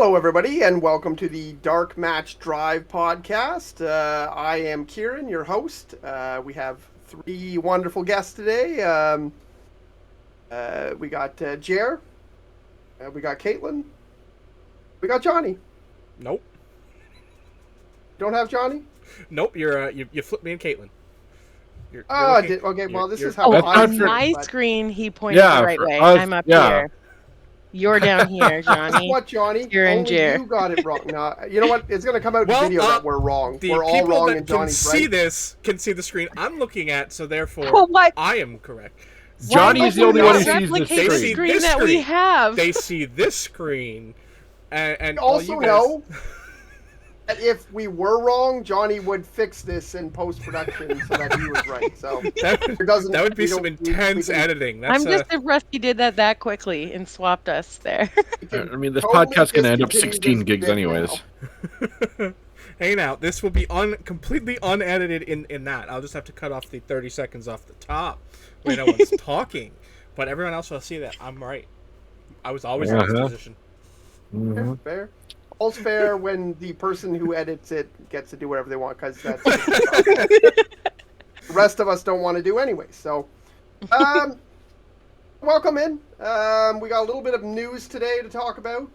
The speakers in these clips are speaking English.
Hello, everybody, and welcome to the Dark Match Drive podcast. I am Kieron, your host. We have three wonderful guests today. We got Jer, we got Caitlyn, we got Johnny. Nope. Don't have Johnny? Nope. You flipped me and Caitlyn. Okay. Well, this is how on see my it, but screen, he pointed the right way. us, I'm up yeah. here. You're down here, Johnny. what, Johnny? You're in Only Jer. you got it wrong. No, you know what? It's going to come out in Well, video that we're wrong. The We're all people wrong, that and can Johnny's see right. this can see the screen I'm looking at, so therefore Well, what? I am correct. Johnny is the only one who sees the Replicate the screen. screen This that we screen. have. They see this screen, and all Also you guys... know that if we were wrong, Johnny would fix this in post-production so that he was right. So that would be some intense editing. That's, I'm just impressed he did that quickly and swapped us there. I mean, this totally podcast's going to end up discontinue 16 this gigs bit anyways. Hey now, this will be completely unedited in that. I'll just have to cut off the 30 seconds off the top where no one's talking. But everyone else will see that I'm right. I was always in this position. Mhm. Fair. All's fair when the person who edits it gets to do whatever they want, because that's the rest of us don't want to do anyway. So, welcome in. We got a little bit of news today to talk about.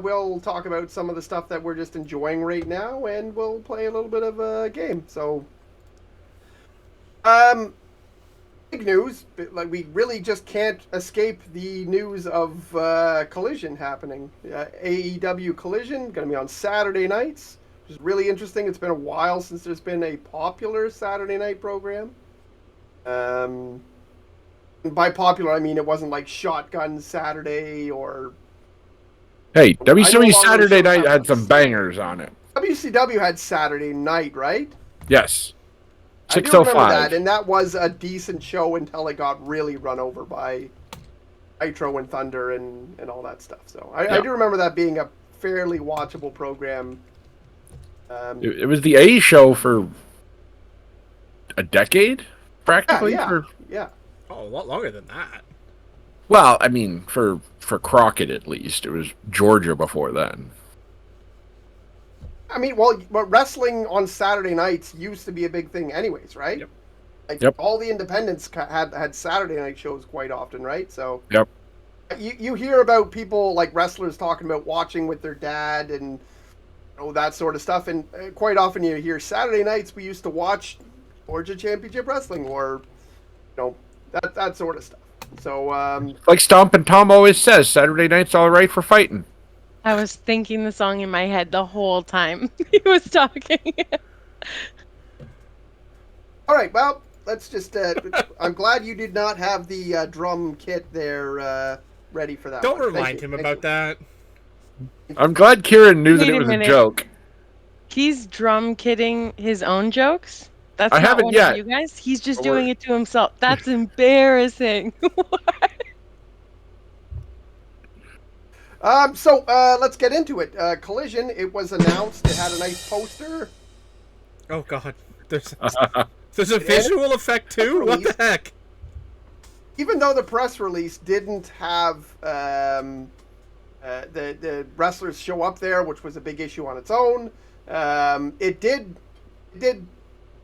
We'll talk about some of the stuff that we're just enjoying right now, and we'll play a little bit of a game. So, big news. Like, we really just can't escape the news of Collision happening. AEW Collision going to be on Saturday nights, which is really interesting. It's been a while since there's been a popular Saturday night program. And by popular, I mean it wasn't like Shotgun Saturday or... Hey, I no WCW longer Saturday show night up had on some Saturday. bangers on it. WCW had Saturday night, right? Yes. I do remember 6:05. that, and that was a decent show until it got really run over by Nitro and Thunder and all that stuff. So I do remember that being a fairly watchable program. It was the A show for a decade, practically. Yeah. Oh, a lot longer than that. Well, I mean, for Crockett at least. It was Georgia before then. I mean, well, but wrestling on Saturday nights used to be a big thing anyways, right? Yep. Like, Yep. all the independents had Saturday night shows quite often, right? So Yep. you hear about people, like wrestlers, talking about watching with their dad and that sort of stuff, and quite often you hear Saturday nights we used to watch Georgia Championship Wrestling, or that sort of stuff. So Like Stompin' Tom always says, Saturday night's all right for fighting. I was thinking the song in my head the whole time he was talking. all right, well, let's just I'm glad you did not have the drum kit there ready for that. Don't one. remind him about that. I'm glad Kieran knew that Wait it a was a minute. joke. He's drum kidding his own jokes? That's I not haven't one yet. of you guys? He's just But doing we're- it to himself. That's embarrassing. So let's get into it. Collision, it was announced. It had a nice poster. Oh God, there's a visual effect too. What the heck? Even though the press release didn't have the wrestlers show up there, which was a big issue on its own, it did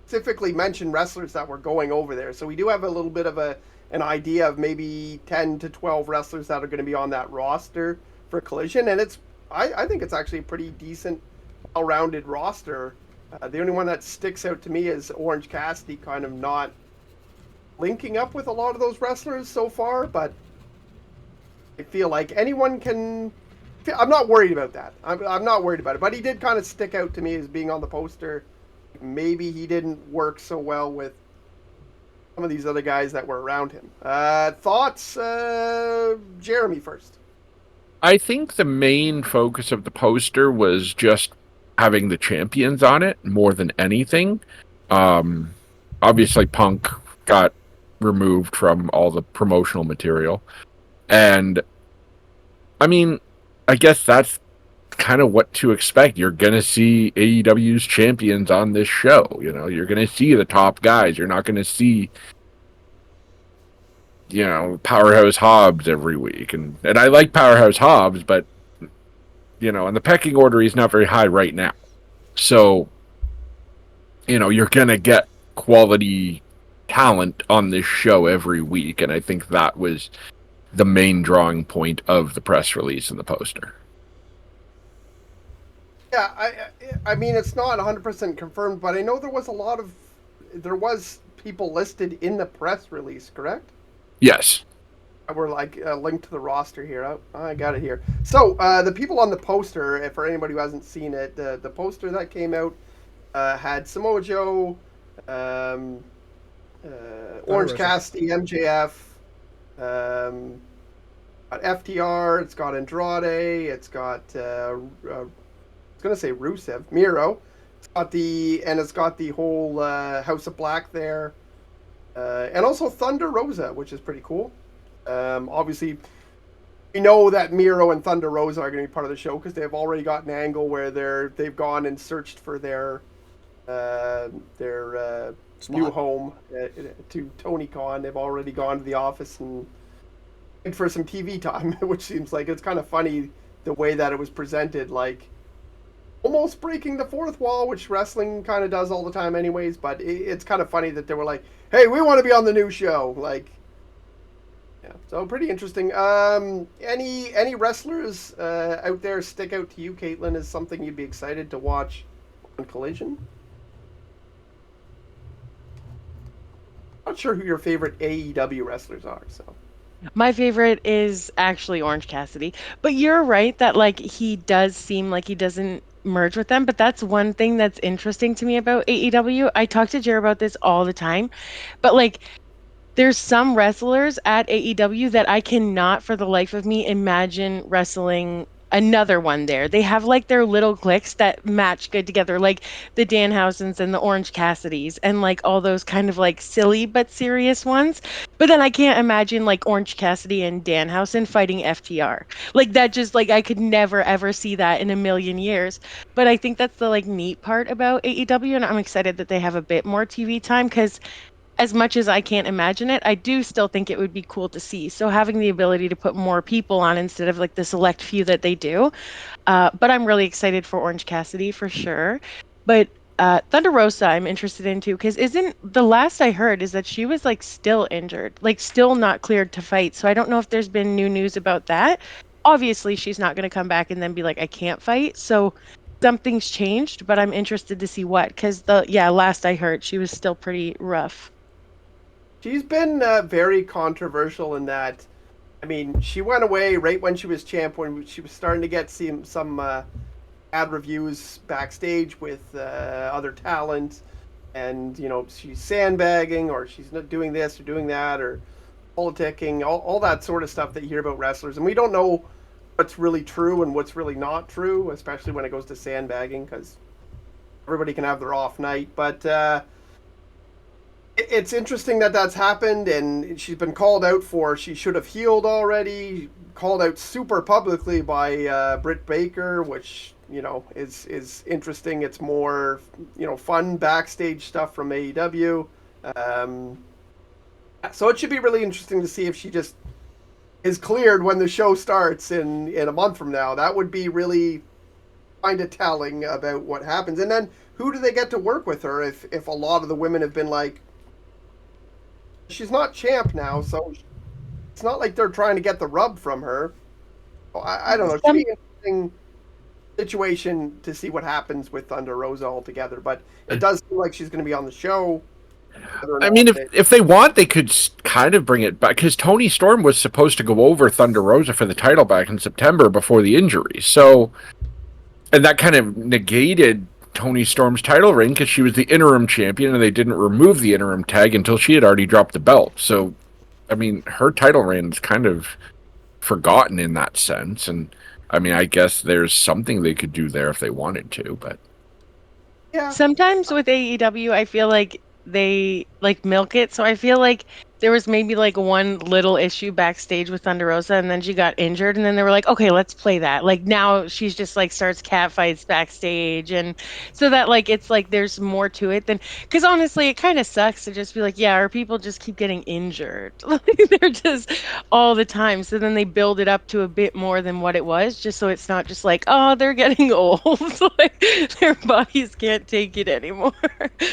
specifically mention wrestlers that were going over there. So we do have a little bit of an idea of maybe 10 to 12 wrestlers that are going to be on that roster for Collision, and I think it's actually a pretty decent, well-rounded roster. The only one that sticks out to me is Orange Cassidy kind of not linking up with a lot of those wrestlers so far, but I feel like anyone can... I'm not worried about that. I'm not worried about it, but he did kind of stick out to me as being on the poster. Maybe he didn't work so well with some of these other guys that were around him. Thoughts? Jeremy first. I think the main focus of the poster was just having the champions on it more than anything. Obviously, Punk got removed from all the promotional material. And, I mean, I guess that's kind of what to expect. You're going to see AEW's champions on this show. You're going to see the top guys. You're not going to see... Powerhouse Hobbs every week. And I like Powerhouse Hobbs, but, and the pecking order is not very high right now. So, you're going to get quality talent on this show every week. And I think that was the main drawing point of the press release and the poster. Yeah, I mean, it's not 100% confirmed, but I know there was people listed in the press release, correct? Yes. We're like linked to the roster here. Oh, I got it here. So the people on the poster, for anybody who hasn't seen it, the poster that came out had Samoa Joe, Orange Cassidy, MJF, got FTR. It's got Andrade. It's got I was gonna say Rusev, Miro. It's got the whole House of Black there, and also Thunder Rosa, which is pretty cool. Obviously, we know that Miro and Thunder Rosa are going to be part of the show because they've already got an angle where they've gone and searched for their new home to Tony Khan. They've already gone to the office and for some TV time, which seems like it's kind of funny the way that it was presented, like almost breaking the fourth wall, which wrestling kind of does all the time anyways. But it's kind of funny that they were like, "Hey, we want to be on the new show," like. Yeah, so pretty interesting. Any wrestlers out there stick out to you, Caitlyn, as something you'd be excited to watch on Collision? Not sure who your favorite AEW wrestlers are. So My favorite is actually Orange Cassidy. But you're right that like he does seem like he doesn't merge with them, but that's one thing that's interesting to me about AEW. I talk to Jer about this all the time. But like there's some wrestlers at AEW that I cannot for the life of me imagine wrestling another one there. They have like their little cliques that match good together, like the Danhausens and the Orange Cassidys and like all those kind of like silly but serious ones. But then I can't imagine like Orange Cassidy and Danhausen fighting FTR. Like that just like I could never ever see that in a million years. But I think that's the like neat part about AEW and I'm excited that they have a bit more TV time because as much as I can't imagine it, I do still think it would be cool to see. So having the ability to put more people on instead of like the select few that they do. But I'm really excited for Orange Cassidy for sure. But Thunder Rosa, I'm interested in too, because isn't the last I heard is that she was like still injured, like still not cleared to fight. So I don't know if there's been new news about that. Obviously, she's not going to come back and then be like, I can't fight. So something's changed, but I'm interested to see what, because last I heard, she was still pretty rough. she's been very controversial in that. I mean, she went away right when she was champ, when she was starting to get some bad reviews backstage with other talent, and she's sandbagging or she's not doing this or doing that or politicking, all that sort of stuff that you hear about wrestlers, and we don't know what's really true and what's really not true, especially when it goes to sandbagging, because everybody can have their off night. But it's interesting that that's happened, and she's been called out for she should have healed already. Called out super publicly by Britt Baker, which is interesting. It's more fun backstage stuff from AEW. So it should be really interesting to see if she just is cleared when the show starts in a month from now. That would be really kind of telling about what happens. And then who do they get to work with her if a lot of the women have been like, she's not champ now, so it's not like they're trying to get the rub from her. I don't know. It should be an interesting situation to see what happens with Thunder Rosa altogether, but it does seem like she's going to be on the show. I mean, if they want, they could kind of bring it back, because Tony Storm was supposed to go over Thunder Rosa for the title back in September before the injury. So, and that kind of negated Tony Storm's title reign because she was the interim champion and they didn't remove the interim tag until she had already dropped the belt. So, I mean, her title reign is kind of forgotten in that sense. And I mean, I guess there's something they could do there if they wanted to, but yeah. Sometimes with AEW, I feel like they like milk it. So I feel like there was maybe like one little issue backstage with Thunder Rosa, and then she got injured, and then they were like, okay, let's play that. Like now she's just like starts cat fights backstage, and so that like it's like there's more to it than because honestly, it kind of sucks to just be like, yeah, our people just keep getting injured. Like they're just all the time. So then they build it up to a bit more than what it was, just so it's not just like, oh, they're getting old. Like their bodies can't take it anymore.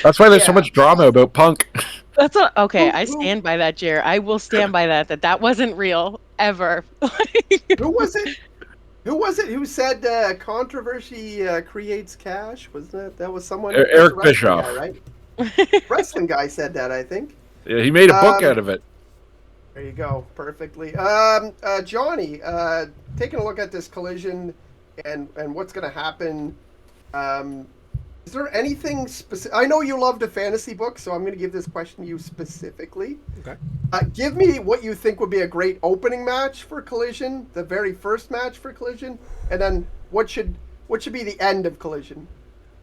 That's why there's so Yeah. much drama about Punk. That's what, okay. Who I who stand by that, Jer. I will stand by that. That wasn't real ever. who was it? Who was it who said controversy creates cash? Was that was someone? That's a Eric wrestling Bischoff. guy, right? Wrestling guy said that, I think. Yeah, he made a book Um, out of it. There you go, perfectly. Johnny, taking a look at this collision and what's going to happen. Is there anything specific? I know you loved a fantasy book, so I'm going to give this question to you specifically. Okay. Give me what you think would be a great opening match for Collision, the very first match for Collision, and then what should be the end of Collision.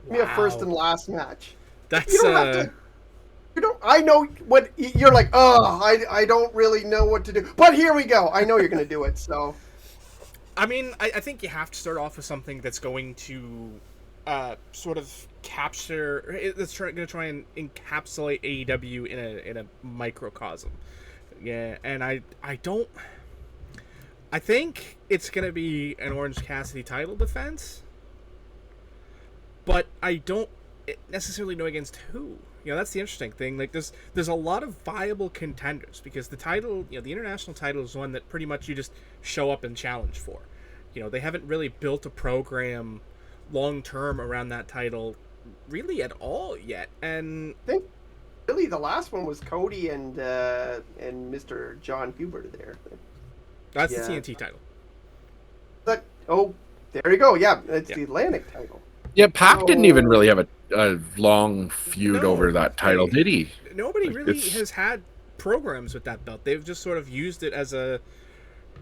Give me a first and last match. That's You don't have to. You don't. I know what you're like. Oh, I don't really know what to do. But here we go. I know you're going to do it. So. I mean, I think you have to start off with something that's going to sort of capture. That's going to try and encapsulate AEW in a microcosm. Yeah, and I don't. I think it's going to be an Orange Cassidy title defense, but I don't necessarily know against who. You know, that's the interesting thing. Like, there's a lot of viable contenders because the title, you know, the international title is one that pretty much you just show up and challenge for. You know, they haven't really built a program long term around that title really at all yet. And I think really the last one was Cody and Mr. John Huber there. that's Yeah. the TNT title. But there you go. Yeah, it's Yeah. the Atlantic title. Yeah, Pac didn't even really have a long feud No, over that title, did he? Nobody Like, really it's- has had programs with that belt. They've just sort of used it as a,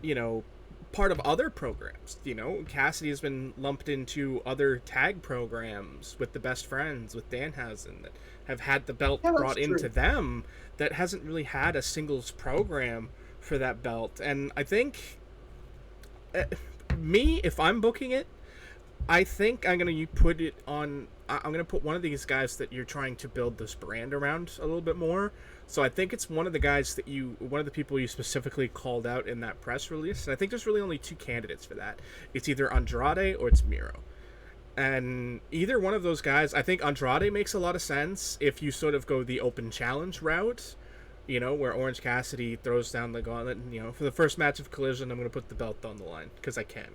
you know, part of other programs. You know, Cassidy has been lumped into other tag programs with the Best Friends, with Danhausen, that have had the belt Yeah, that's brought into true. them that hasn't really had a singles program for that belt. And I think, if I'm booking it, I think I'm gonna put it on. I'm gonna put one of these guys that you're trying to build this brand around a little bit more. So I think it's one of the guys one of the people you specifically called out in that press release. And I think there's really only two candidates for that. It's either Andrade or it's Miro. And either one of those guys, I think Andrade makes a lot of sense if you sort of go the open challenge route. You know, where Orange Cassidy throws down the gauntlet. And, you know, for the first match of Collision, I'm gonna put the belt on the line because I can.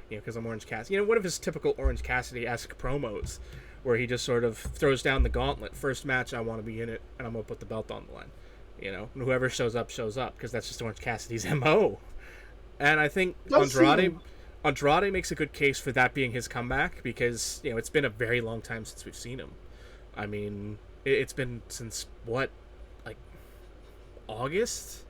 You know, because I'm Orange Cassidy. You know, one of his typical Orange Cassidy-esque promos where he just sort of throws down the gauntlet. First match, I want to be in it, and I'm going to put the belt on the line. You know, and whoever shows up, because that's just Orange Cassidy's MO. And I think Andrade makes a good case for that being his comeback because, you know, it's been a very long time since we've seen him. I mean, it's been since, what, like, August?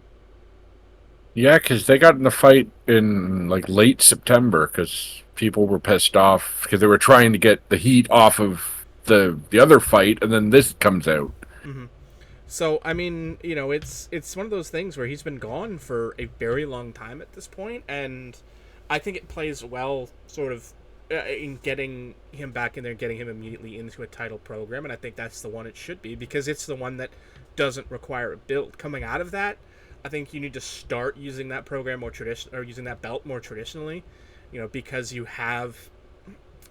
Yeah, because they got in a fight in like late September because people were pissed off because they were trying to get the heat off of the other fight, and then this comes out. Mm-hmm. So, I mean, you know, it's one of those things where he's been gone for a very long time at this point, and I think it plays well sort of in getting him back in there, getting him immediately into a title program, and I think that's the one it should be because it's the one that doesn't require a build. Coming out of that, I think you need to start using that program more or using that belt more traditionally, you know, because you have,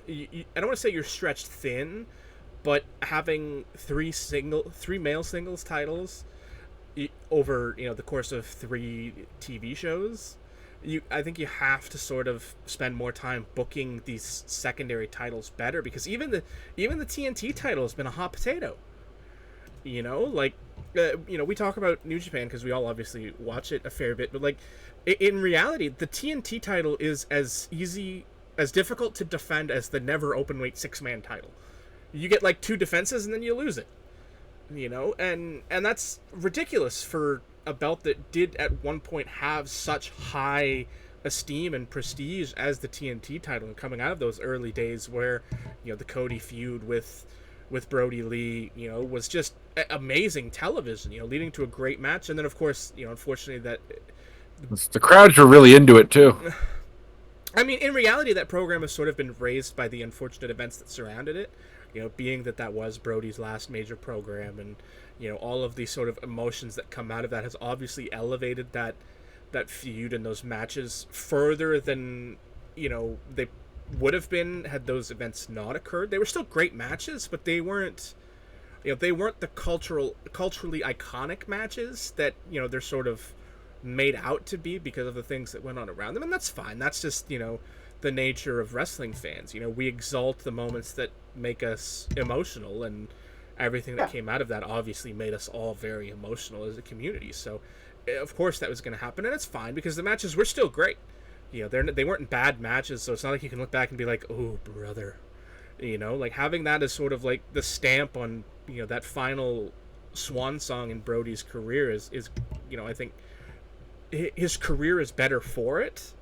I don't want to say you're stretched thin, but having three male singles titles over, you know, the course of 3 TV shows, I think you have to sort of spend more time booking these secondary titles better because even the TNT title has been a hot potato. You know, like, you know, we talk about New Japan because we all obviously watch it a fair bit, but like, in reality, the TNT title is as difficult to defend as the never openweight 6-man title. You get like 2 defenses and then you lose it. You know, and that's ridiculous for a belt that did at one point have such high esteem and prestige as the TNT title, and coming out of those early days where, you know, the Cody feud with with Brody Lee, was just amazing television, leading to a great match. And then, of course, unfortunately that... The crowds were really into it, too. I mean, in reality, that program has sort of been raised by the unfortunate events that surrounded it, being that was Brody's last major program, and, all of these sort of emotions that come out of that has obviously elevated that feud and those matches further than, they would have been had those events not occurred. They were still great matches, but they weren't the culturally iconic matches that they're sort of made out to be because of the things that went on around them. And that's fine. That's just the nature of wrestling fans. We exalt the moments that make us emotional, and everything that came out of that obviously made us all very emotional as a community. So of course that was going to happen, and it's fine because the matches were still great. They weren't bad matches, so it's not like you can look back and be like, oh, brother. Like having that as sort of like the stamp on, that final swan song in Brody's career is I think his career is better for it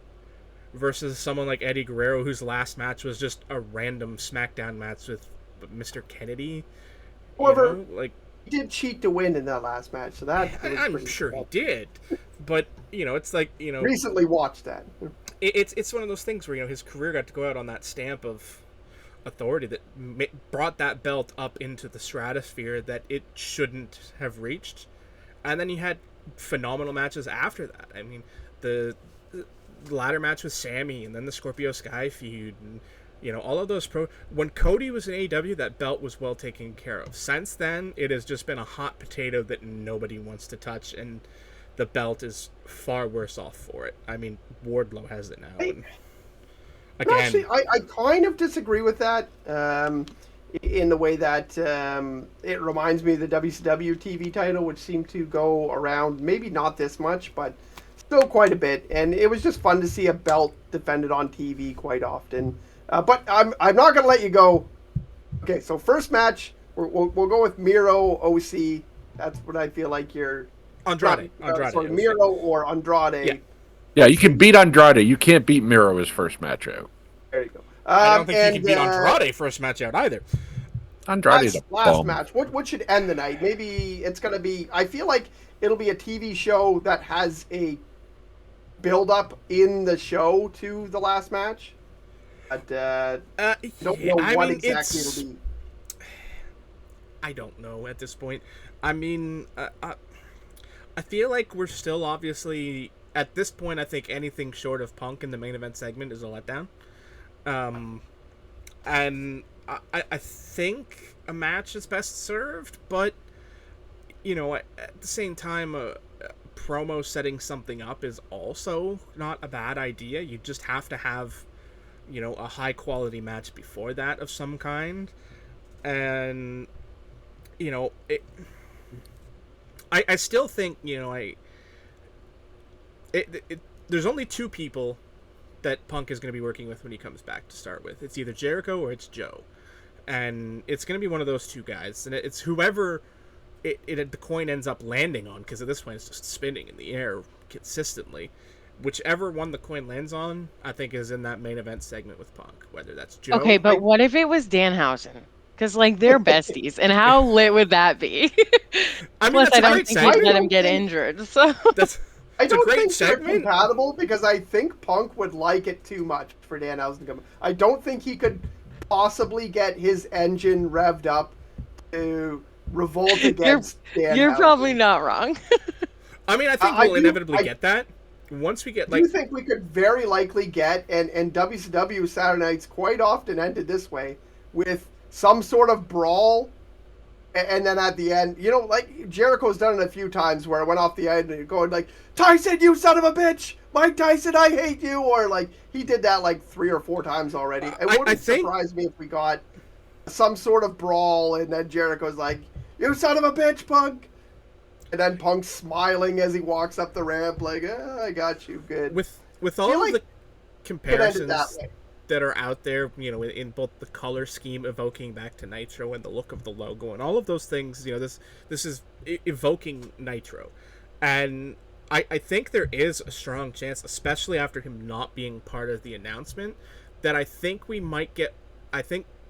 versus someone like Eddie Guerrero, whose last match was just a random SmackDown match with Mr. Kennedy. However, he did cheat to win in that last match, so that... I'm sure he did. But, it's like, recently watched that. It's one of those things where, his career got to go out on that stamp of authority that brought that belt up into the stratosphere that it shouldn't have reached. And then he had phenomenal matches after that. I mean, the ladder match with Sammy, and then the Scorpio Sky feud, and all of those when Cody was in AEW, that belt was well taken care of. Since then, it has just been a hot potato that nobody wants to touch, and the belt is far worse off for it. I mean, Wardlow has it now. And again, actually, I kind of disagree with that. In the way that it reminds me of the WCW TV title, which seemed to go around, maybe not this much, but still quite a bit. And it was just fun to see a belt defended on TV quite often. But I'm not going to let you go. Okay, so first match, we'll go with Miro OC. That's what I feel like you're... Andrade. Sorry, Miro or Andrade. Yeah, you can beat Andrade. You can't beat Miro his first match out. There you go. I don't think you can beat Andrade first match out either. Andrade's last match. What should end the night? Maybe it's going to be... I feel like it'll be a TV show that has a build-up in the show to the last match. But don't know what exactly it'll be. I don't know at this point. I mean, I feel like we're still obviously... At this point, I think anything short of Punk in the main event segment is a letdown. And I think a match is best served, but, at the same time, promo setting something up is also not a bad idea. You just have to have, a high-quality match before that of some kind. And, I still think, there's only two people that Punk is going to be working with when he comes back to start with. It's either Jericho or it's Joe. And it's going to be one of those two guys. And it's whoever the coin ends up landing on, because at this point it's just spinning in the air consistently. Whichever one the coin lands on, I think is in that main event segment with Punk. Whether that's Joe... Okay, but what if it was Danhausen? Because, they're besties. And how lit would that be? I mean, Plus, that's I a don't great think segment. he'd let him get injured. So I don't great think segment. they're compatible because I think Punk would like it too much for Danhausen to come. I don't think he could possibly get his engine revved up to revolt against Danhausen. You're probably not wrong. I mean, I think we'll inevitably get that. Once we get, I do think we could very likely get, and WCW Saturday nights quite often ended this way, with some sort of brawl. And then at the end, Jericho's done it a few times where it went off the end and going like, Tyson, you son of a bitch! Mike Tyson, I hate you! Or he did that 3 or 4 times already. It wouldn't surprise me if we got some sort of brawl and then Jericho's like, you son of a bitch, Punk! And then Punk's smiling as he walks up the ramp like, I got you, good. With all of the comparisons that are out there, in both the color scheme evoking back to Nitro and the look of the logo and all of those things, this is evoking Nitro. And I think there is a strong chance, especially after him not being part of the announcement, that I think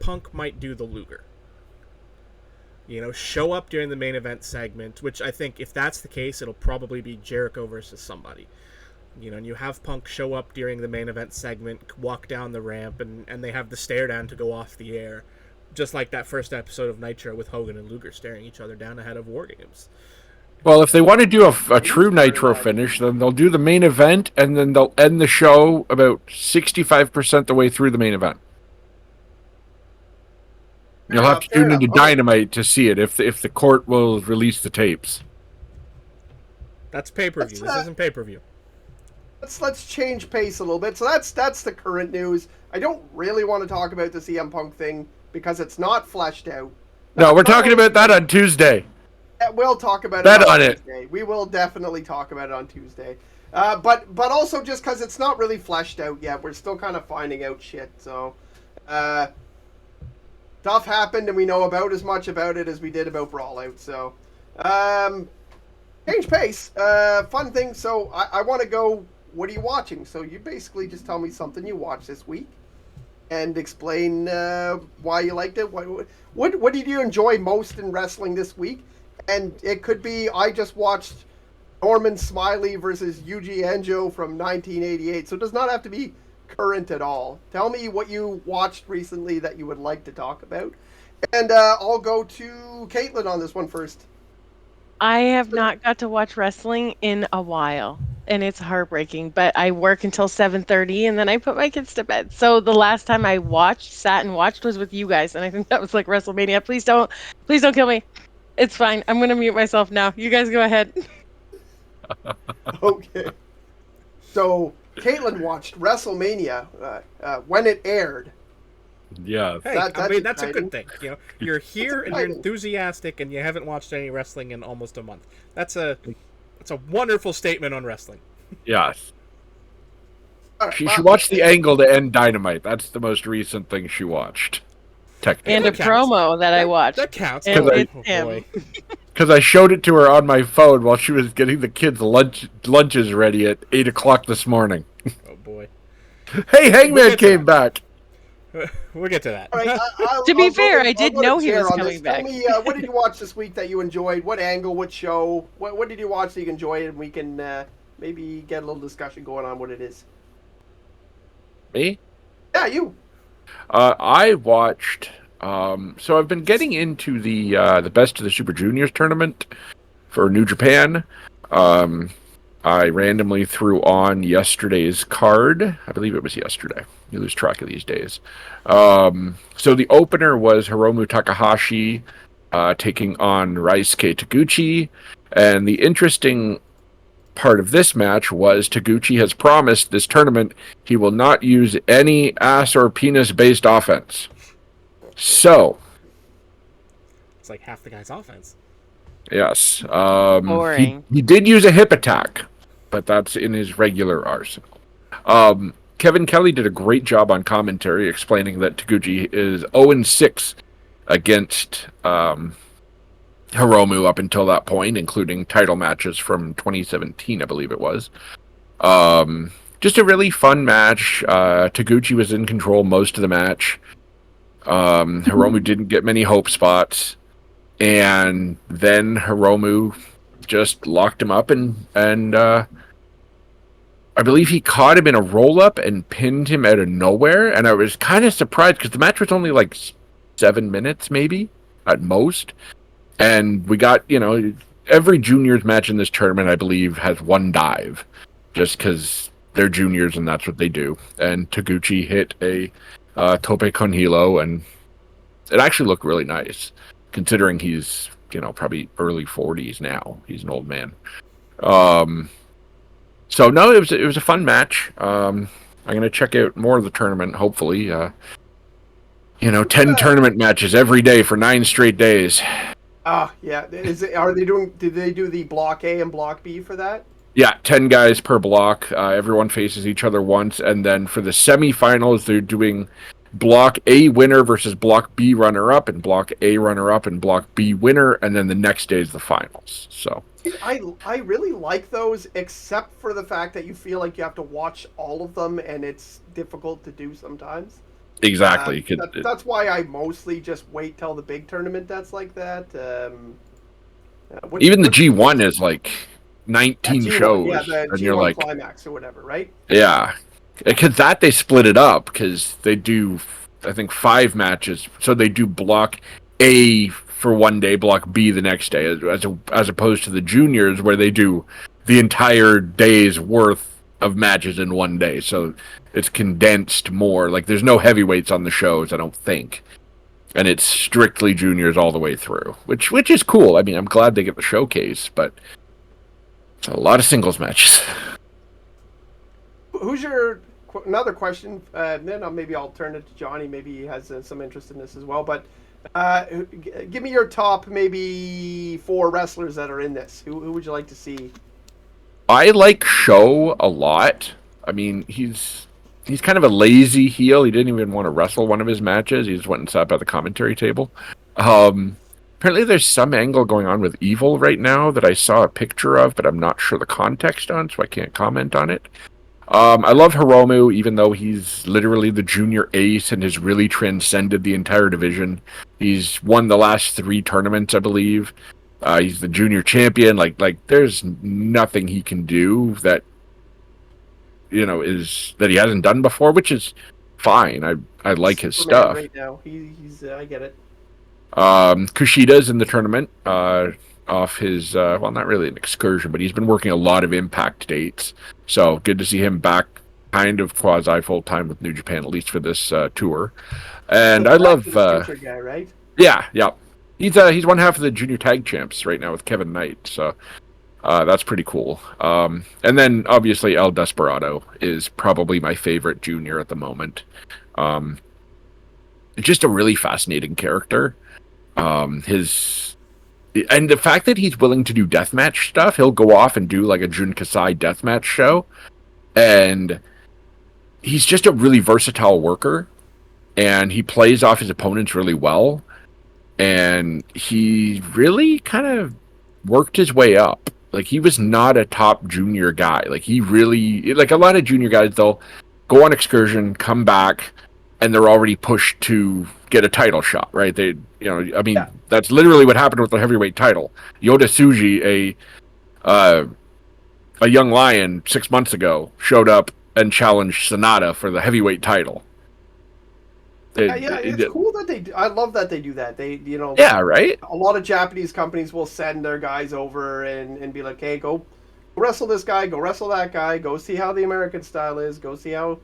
Punk might do the Luger. Show up during the main event segment, which I think if that's the case, it'll probably be Jericho versus somebody. And you have Punk show up during the main event segment, walk down the ramp, and they have the stare down to go off the air. Just like that first episode of Nitro with Hogan and Luger staring each other down ahead of War Games. Well, if they want to do a true Nitro finish, then they'll do the main event, and then they'll end the show about 65% the way through the main event. You'll have to tune into Dynamite to see it if the court will release the tapes. That's pay-per-view. This isn't pay-per-view. Let's change pace a little bit. So that's the current news. I don't really want to talk about the CM Punk thing because it's not fleshed out. No, we're talking about that on Tuesday. Yeah, we'll talk about Bet it on Tuesday. We will definitely talk about it on Tuesday. But also just because it's not really fleshed out yet. We're still kind of finding out shit. So stuff happened and we know about as much about it as we did about Brawlout. So change pace. Fun thing. So I want to go, what are you watching? So you basically just tell me something you watched this week and explain why you liked it. What did you enjoy most in wrestling this week? And it could be, I just watched Norman Smiley versus Yuji Anjo from 1988. So it does not have to be current at all. Tell me what you watched recently that you would like to talk about. And I'll go to Caitlyn on this one first. I have not got to watch wrestling in a while, and it's heartbreaking, but I work until 7:30 and then I put my kids to bed. So the last time I sat and watched was with you guys, and I think that was like WrestleMania. Please don't kill me. It's fine. I'm going to mute myself now. You guys go ahead. Okay. So Caitlyn watched WrestleMania when it aired. Yeah. Hey, that's a good thing. You're here and you're enthusiastic, and you haven't watched any wrestling in almost a month. That's a wonderful statement on wrestling. Yes. Right, She watched the Angle to end Dynamite. That's the most recent thing she watched. Technically. And a promo that I watched. That counts. And it's him. Because I showed it to her on my phone while she was getting the kids' lunches ready at 8 o'clock this morning. Oh, boy. Hey, Hangman came back. We'll get to that. All right, To be fair, I did know he was coming back. Tell me, what did you watch this week that you enjoyed? What angle? What show? What did you watch that you enjoyed? And we can maybe get a little discussion going on what it is. Me? Yeah, you. I watched. So I've been getting into the Best of the Super Juniors tournament for New Japan. I randomly threw on yesterday's card. I believe it was yesterday. You lose track of these days. So the opener was Hiromu Takahashi taking on Raisuke Taguchi. And the interesting part of this match was Taguchi has promised this tournament he will not use any ass or penis-based offense. So. It's like half the guy's offense. Yes. Boring. He did use a hip attack, but that's in his regular arsenal. Kevin Kelly did a great job on commentary explaining that Taguchi is 0-6 against Hiromu up until that point, including title matches from 2017, I believe it was. Just a really fun match. Taguchi was in control most of the match. Hiromu didn't get many hope spots. And then Hiromu just locked him up and I believe he caught him in a roll-up and pinned him out of nowhere. And I was kind of surprised because the match was only like 7 minutes, maybe, at most. And we got, every juniors match in this tournament, I believe, has one dive. Just because they're juniors and that's what they do. And Taguchi hit a tope con hilo, and it actually looked really nice, considering he's, probably early 40s now. He's an old man. So no, it was a fun match. I'm gonna check out more of the tournament. Hopefully, 10 tournament matches every day for 9 straight days. Yeah. Did they do the block A and block B for that? Yeah, 10 guys per block. Everyone faces each other once, and then for the semifinals, they're doing block A winner versus block B runner-up, and block A runner-up and block B winner, and then the next day is the finals. So. I really like those, except for the fact that you feel like you have to watch all of them, and it's difficult to do sometimes. Exactly. That's why I mostly just wait till the big tournament that's like that. Even the Which G1 is like yeah, 19 G1, yeah, shows, the and you're G1 like, climax or whatever, right? yeah, because that they split it up because they do, I think, 5 matches. So they do block A for one day, block B the next day, as opposed to the juniors where they do the entire day's worth of matches in one day. So it's condensed more. Like there's no heavyweights on the shows, I don't think, and it's strictly juniors all the way through, which is cool. I mean, I'm glad they get the showcase, but it's a lot of singles matches. Who's your another question? Then maybe I'll turn it to Johnny. Maybe he has some interest in this as well. But give me your top maybe 4 wrestlers that are in this. Who would you like to see? I like Show a lot. I mean, he's kind of a lazy heel. He didn't even want to wrestle one of his matches. He just went and sat by the commentary table. Apparently, there's some angle going on with Evil right now that I saw a picture of, but I'm not sure the context on, so I can't comment on it. I love Hiromu, even though he's literally the junior ace and has really transcended the entire division. He's won the last 3 tournaments, I believe. He's the junior champion. Like, there's nothing he can do that is that he hasn't done before, which is fine. I like his Superman stuff. right now. He's I get it. Kushida's in the tournament. Off his well, not really an excursion, but he's been working a lot of Impact dates. So good to see him back, kind of quasi full time with New Japan, at least for this tour. And I love the guy, right? Yeah. He's one half of the junior tag champs right now with Kevin Knight. So that's pretty cool. And then obviously El Desperado is probably my favorite junior at the moment. Just a really fascinating character. And the fact that he's willing to do deathmatch stuff, he'll go off and do like a Jun Kasai deathmatch show, and he's just a really versatile worker, and he plays off his opponents really well, and he really kind of worked his way up. Like, he was not a top junior guy. Like, he really, like a lot of junior guys, they'll go on excursion, come back, and they're already pushed to get a title shot, right? That's literally what happened with the heavyweight title. Yoda Tsuji, a young lion 6 months ago, showed up and challenged Sonata for the heavyweight title. It's cool that they. I love that they do that. They, yeah, right. A lot of Japanese companies will send their guys over and be like, "Hey, go wrestle this guy, go wrestle that guy, go see how the American style is, go see how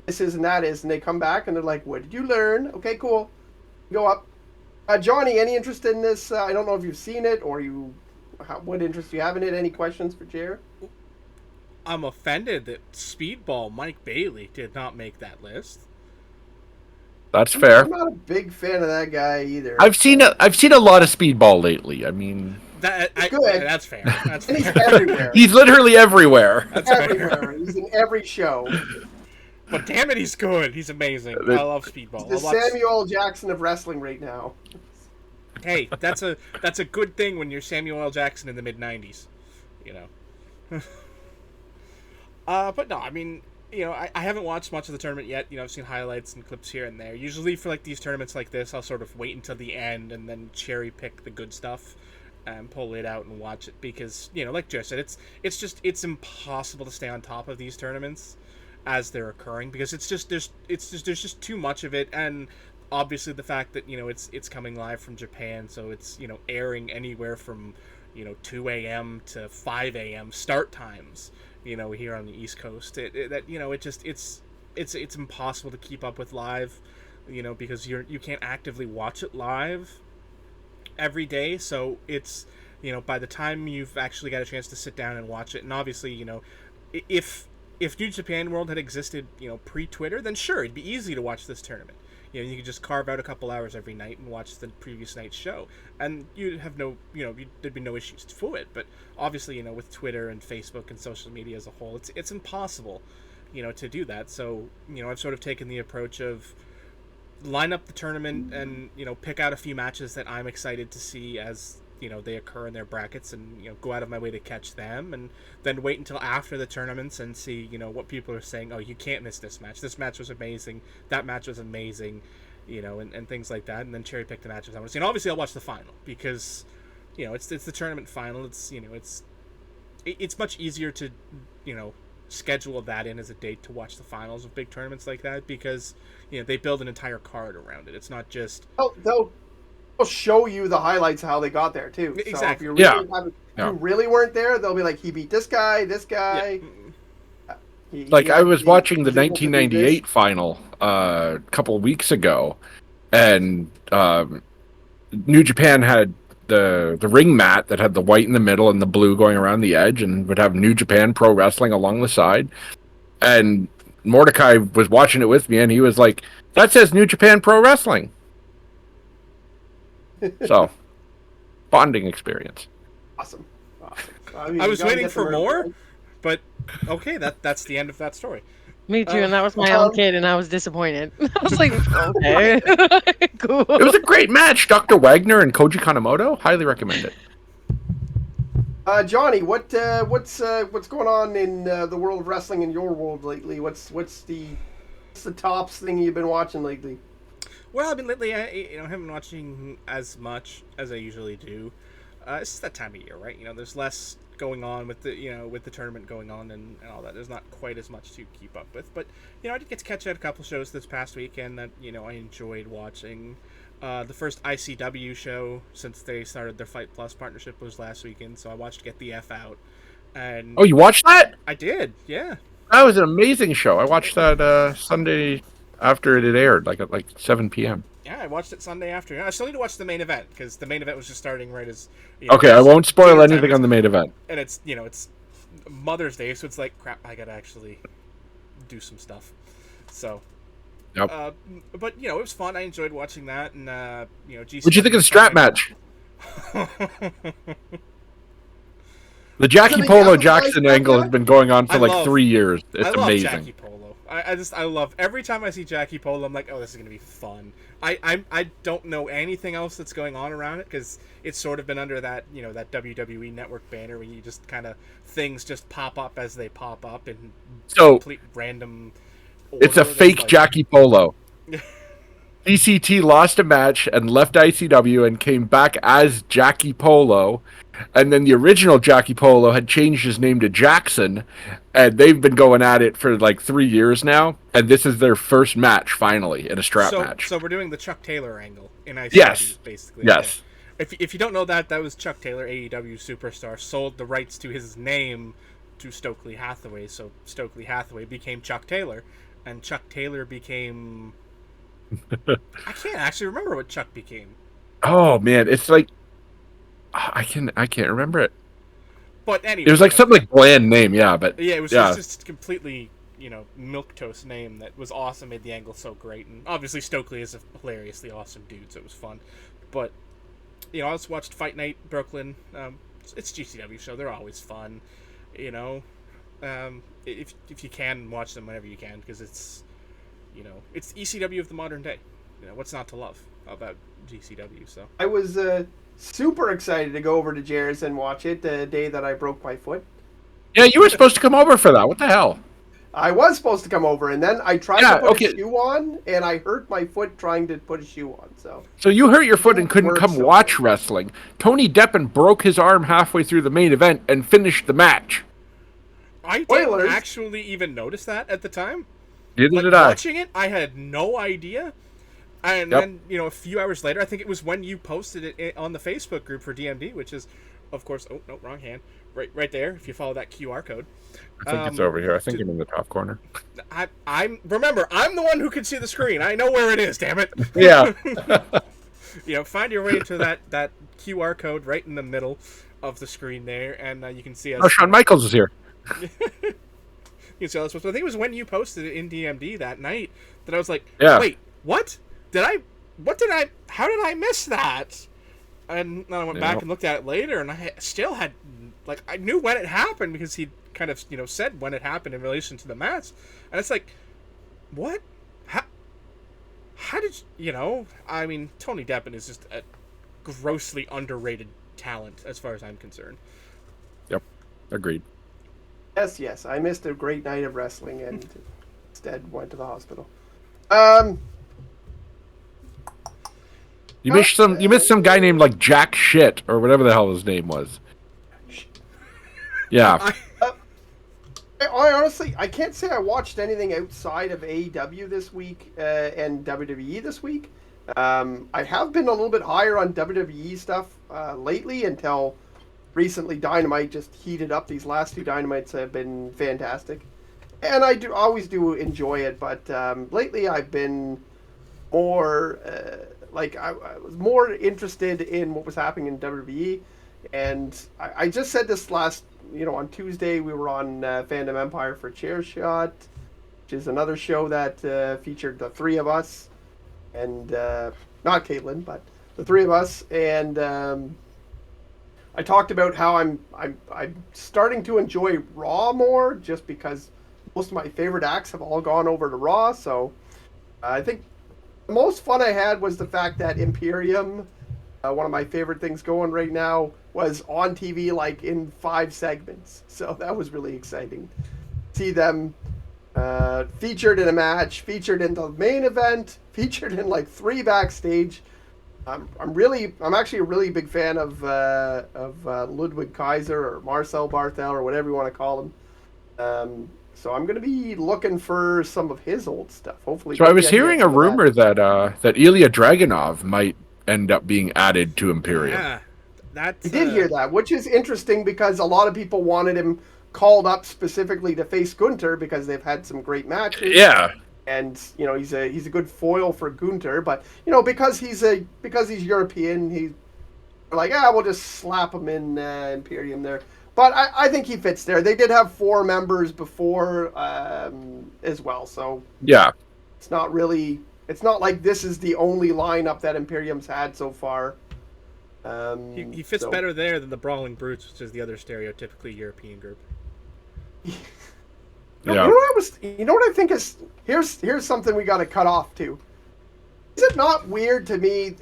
this is and that is," and they come back and they're like, "What did you learn? Okay, cool, go up." Johnny, any interest in this? I don't know if you've seen it or what interest you have in it. Any questions for Jer? I'm offended that Speedball Mike Bailey did not make that list. That's fair. I'm not a big fan of that guy either. I've seen a lot of Speedball lately. I mean, good. That's fair. That's fair. He's everywhere. He's literally everywhere. That's everywhere. He's in every show. But damn it, he's good. He's amazing. I love Speedball. He's the Samuel Jackson of wrestling right now. Hey, that's a good thing when you're Samuel L. Jackson in the mid-90s, But no, I mean, I haven't watched much of the tournament yet. I've seen highlights and clips here and there. Usually for like these tournaments like this, I'll sort of wait until the end and then cherry pick the good stuff and pull it out and watch it because, like Joe said, it's impossible to stay on top of these tournaments as they're occurring because there's just too much of it, and obviously the fact that it's coming live from Japan, so it's airing anywhere from 2 a.m. to 5 a.m. start times here on the East Coast. It's impossible to keep up with live, because you can't actively watch it live every day. So it's by the time you've actually got a chance to sit down and watch it, and obviously if New Japan World had existed pre-Twitter, then sure, it'd be easy to watch this tournament. You could just carve out a couple hours every night and watch the previous night's show, and you'd have there'd be no issues to it. But obviously, with Twitter and Facebook and social media as a whole, it's impossible, to do that. So, I've sort of taken the approach of line up the tournament and pick out a few matches that I'm excited to see as they occur in their brackets, and go out of my way to catch them, and then wait until after the tournaments and see what people are saying. Oh, you can't miss this match. This match was amazing. That match was amazing. And things like that, and then cherry pick the matches I want to see. And obviously, I'll watch the final because it's the tournament final. It's much easier to schedule that in as a date to watch the finals of big tournaments like that, because they build an entire card around it. It's not just they'll show you the highlights of how they got there too. Exactly. So if you really you really weren't there, they'll be like, he beat this guy. I was watching the 1998 final a couple of weeks ago, and New Japan had the ring mat that had the white in the middle and the blue going around the edge, and would have New Japan Pro Wrestling along the side. And Mordecai was watching it with me, and he was like, "That says New Japan Pro Wrestling." So, bonding experience. Awesome. I was waiting for more, but okay, that's the end of that story. Me too, and that was my own kid, and I was disappointed. I was like, okay, cool. It was a great match. Dr. Wagner and Koji Kanemoto, highly recommend it. Johnny, what's going on in the world of wrestling in your world lately? What's the tops thing you've been watching lately? Well, I've been lately, I haven't been watching as much as I usually do. It's just that time of year, right? There's less going on with the tournament going on and all that. There's not quite as much to keep up with, but I did get to catch a couple shows this past weekend that I enjoyed watching. The first ICW show since they started their Fight Plus partnership was last weekend, so I watched Get the F Out. And you watched that? I did, yeah. That was an amazing show. I watched that Sunday after it had aired, at 7 p.m. Yeah, I watched it Sunday afternoon. I still need to watch the main event because the main event was just starting right as. Okay, I won't spoil anything on the main event. And it's it's Mother's Day, so it's like crap. I gotta actually do some stuff. So. Yep. But it was fun. I enjoyed watching that, and GC. What'd you think of the strap match? The Jackie Polo Jackson angle has been going on for 3 years. It's amazing. Jackie Polo. I love every time I see Jackie Polo. I'm like, oh, this is gonna be fun. I don't know anything else that's going on around it because it's sort of been under that that WWE Network banner where you just kind of things just pop up as they pop up in complete random. It's a fake Jackie Polo. DCT lost a match and left ICW and came back as Jackie Polo. And then the original Jackie Polo had changed his name to Jackson. And they've been going at it for 3 years now. And this is their first match, finally, in a strap match. So we're doing the Chuck Taylor angle in ICW, basically. Yes. Okay. If you don't know that was Chuck Taylor, AEW superstar, sold the rights to his name to Stokely Hathaway. So Stokely Hathaway became Chuck Taylor. And Chuck Taylor became... I can't actually remember what Chuck became. Oh man, it's I can't remember it. But anyway, it was something bland name, yeah. But yeah, it was just completely milquetoast name that was awesome, made the angle so great, and obviously Stokely is a hilariously awesome dude, so it was fun. But I also watched Fight Night Brooklyn. It's GCW show; they're always fun. If you can watch them whenever you can, because it's it's ECW of the modern day. What's not to love about GCW? So I was super excited to go over to Jerry's and watch it the day that I broke my foot. Yeah, you were supposed to come over for that. What the hell? I was supposed to come over, and then I tried to put a shoe on, and I hurt my foot trying to put a shoe on. So you hurt your foot and couldn't come watch wrestling. Tony Deppen broke his arm halfway through the main event and finished the match. I didn't actually even notice that at the time. Neither did I. Watching it, I had no idea. And then, a few hours later, I think it was when you posted it on the Facebook group for DMD, which is, of course, oh, no, wrong hand. Right there, if you follow that QR code. I think it's over here. I think I'm in the top corner. Remember, I'm the one who can see the screen. I know where it is, damn it. Yeah. Find your way to that QR code right in the middle of the screen there, and you can see us. Oh, Shawn Michaels is here. You can see us. I think it was when you posted it in DMD that night that I was like, wait, what? How did I miss that? And then I went back and looked at it later, and I still had, I knew when it happened because he kind of, said when it happened in relation to the match. And it's like, what? How did, I mean, Tony Deppen is just a grossly underrated talent, as far as I'm concerned. Yep, agreed. Yes, I missed a great night of wrestling and instead went to the hospital. You missed some guy named like Jack Shit or whatever the hell his name was. Yeah. I honestly, I can't say I watched anything outside of AEW this week and WWE this week. I have been a little bit higher on WWE stuff lately until recently. Dynamite just heated up. These last two Dynamites have been fantastic. And I always do enjoy it, but lately I've been more, I was more interested in what was happening in WWE. And I just said this on Tuesday we were on Fandom Empire for Chair Shot, which is another show that featured the three of us, and not Caitlyn, but the three of us, and I talked about how I'm starting to enjoy Raw more, just because most of my favorite acts have all gone over to Raw. So I think the most fun I had was the fact that Imperium, one of my favorite things going right now, was on TV like in 5 segments. So that was really exciting. See them featured in a match, featured in the main event, featured in like 3 backstage. I'm actually a really big fan of Ludwig Kaiser or Marcel Barthel or whatever you want to call him. So I'm going to be looking for some of his old stuff. Hopefully. So I was hearing a rumor that Ilya Dragunov might end up being added to Imperium. Yeah, I did hear that, which is interesting because a lot of people wanted him called up specifically to face Gunther because they've had some great matches. Yeah. And he's a good foil for Gunther, but because he's European, he's like, we'll just slap him in Imperium there. But I think he fits there. They did have 4 members before as well, so yeah, it's not like this is the only lineup that Imperium's had so far. He fits better there than the Brawling Brutes, which is the other stereotypically European group. You know what I think is here's something we got to cut off too. Is it not weird to me,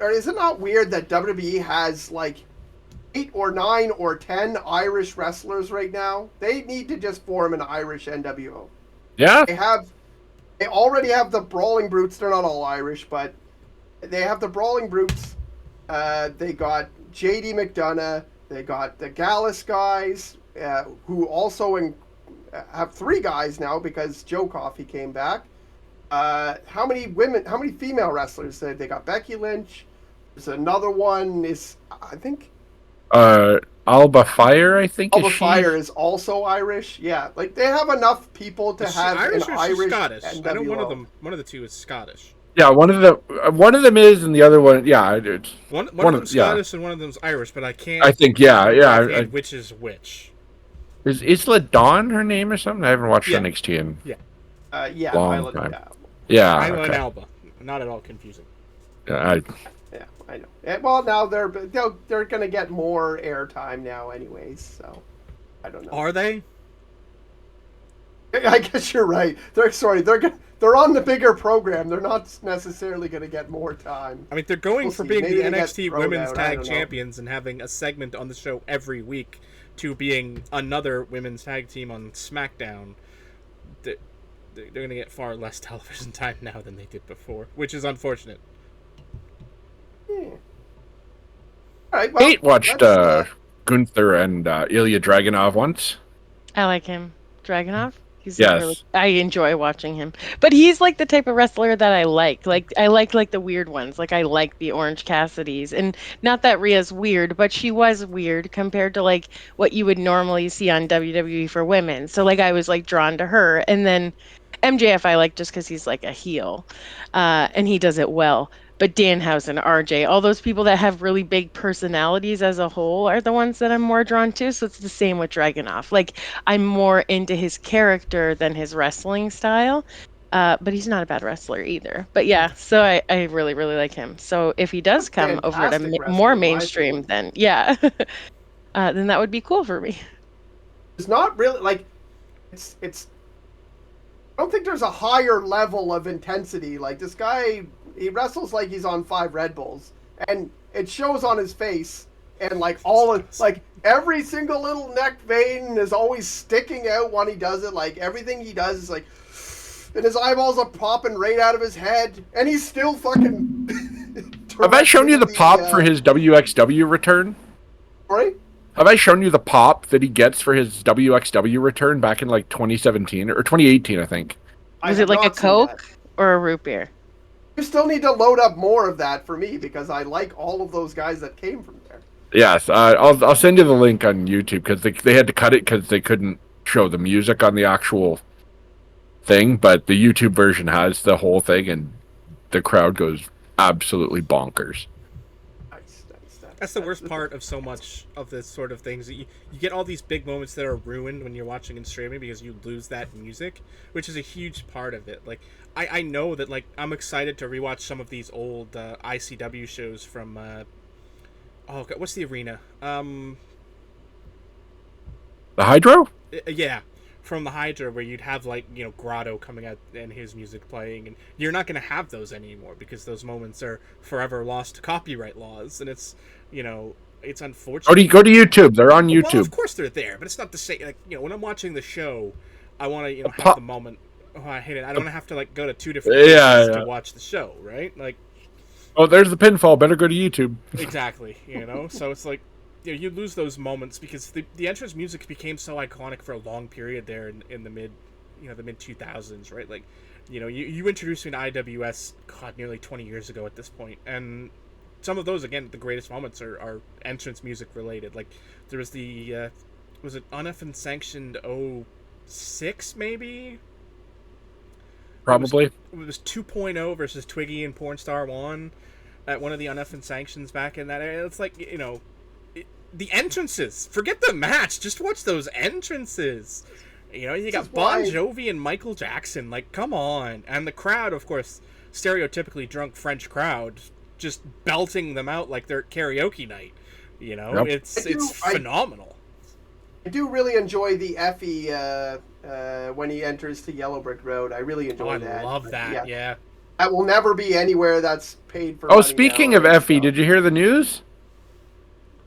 or is it not weird that WWE has like 8 or 9 or 10 Irish wrestlers right now? They need to just form an Irish NWO. Yeah. They already have the Brawling Brutes. They're not all Irish, but they have the Brawling Brutes. They got JD McDonough. They got the Gallus guys, who also have 3 guys now because Joe Coffey came back. How many female wrestlers? They got Becky Lynch. There's another one. I think Alba Fire. I think Alba Fire is also Irish. Yeah, like they have enough people to have Irish an or Irish Scottish. NWO. I know one of the two is Scottish. Yeah, one of them is, and the other one, yeah, it's one of them's Scottish and one of them's Irish, but I can't. I think, yeah. Which is which? Is Isla Dawn her name or something? I haven't watched NXT in long time. Yeah, Isla and Alba, not at all confusing. Yeah, I know. Well, now they're going to get more airtime now, anyways. So I don't know. Are they? I guess you're right. They're on the bigger program. They're not necessarily going to get more time. I mean, they're going from being the NXT Women's Tag Champions and having a segment on the show every week to being another women's tag team on SmackDown. They're going to get far less television time now than they did before, which is unfortunate. All right, well, Kate watched Gunther and Ilya Dragunov once. I like him. Dragunov? Yes. I enjoy watching him. But he's like the type of wrestler that I like. Like I like the weird ones. Like I like the Orange Cassidys. And not that Rhea's weird, but she was weird compared to like what you would normally see on WWE for women. So like I was like drawn to her. And then MJF I like just because he's like a heel. And he does it well. But Danhausen, RJ, all those people that have really big personalities as a whole are the ones that I'm more drawn to. So it's the same with Dragunov. Like, I'm more into his character than his wrestling style. But he's not a bad wrestler either. But yeah, so I really, really like him. So if he does come over to more mainstream, then yeah, then that would be cool for me. It's not really, like, it's I don't think there's a higher level of intensity. Like, this guy, he wrestles like he's on 5 Red Bulls, and it shows on his face, and like like every single little neck vein is always sticking out when he does it. Like everything he does is like, and his eyeballs are popping right out of his head, and he's still fucking. Have I shown you the pop for his WXW return? Sorry? Have I shown you the pop that he gets for his WXW return back in like 2017 or 2018, I think? Was it like a Coke or a root beer? You still need to load up more of that for me because I like all of those guys that came from there. Yes, I'll send you the link on YouTube because they had to cut it because they couldn't show the music on the actual thing, but the YouTube version has the whole thing, and the crowd goes absolutely bonkers. That's the worst part of so much of this sort of things. You get all these big moments that are ruined when you're watching and streaming because you lose that music, which is a huge part of it. Like, I know that, like, I'm excited to rewatch some of these old ICW shows from, oh, God, what's the arena? The Hydro? Yeah, from the Hydra, where you'd have, like, you know, Grotto coming out and his music playing, and you're not going to have those anymore because those moments are forever lost to copyright laws, and it's, you know, it's unfortunate. Go to YouTube. They're on YouTube. Well, of course they're there, but it's not the same. Like, you know, when I'm watching the show, I want to, you know, have the moment. Oh, I hate it. I don't have to, like, go to two different places to watch the show, right? Like, oh, there's the pinfall. Better go to YouTube. Exactly. You know, so it's like, you know, you lose those moments because the entrance music became so iconic for a long period there in the mid 2000s, right? Like, you know, you introduced me to IWS, God, nearly 20 years ago at this point, and some of those, again, the greatest moments are entrance music related. Like, there was the was it unsanctioned 06 maybe? Probably. It was 2.0 versus Twiggy and Pornstar 1 at one of the unsanctions back in that area. It's like, you know, the entrances. Forget the match. Just watch those entrances. You know, you got Bon Jovi and Michael Jackson. Like, come on. And the crowd, of course, stereotypically drunk French crowd, just belting them out like they're at karaoke night. You know, Yep. it's phenomenal. I do really enjoy the Effie when he enters to Yellow Brick Road. I really enjoy that. I love that, yeah. That will never be anywhere that's paid for. Oh, speaking of Effie, did you hear the news?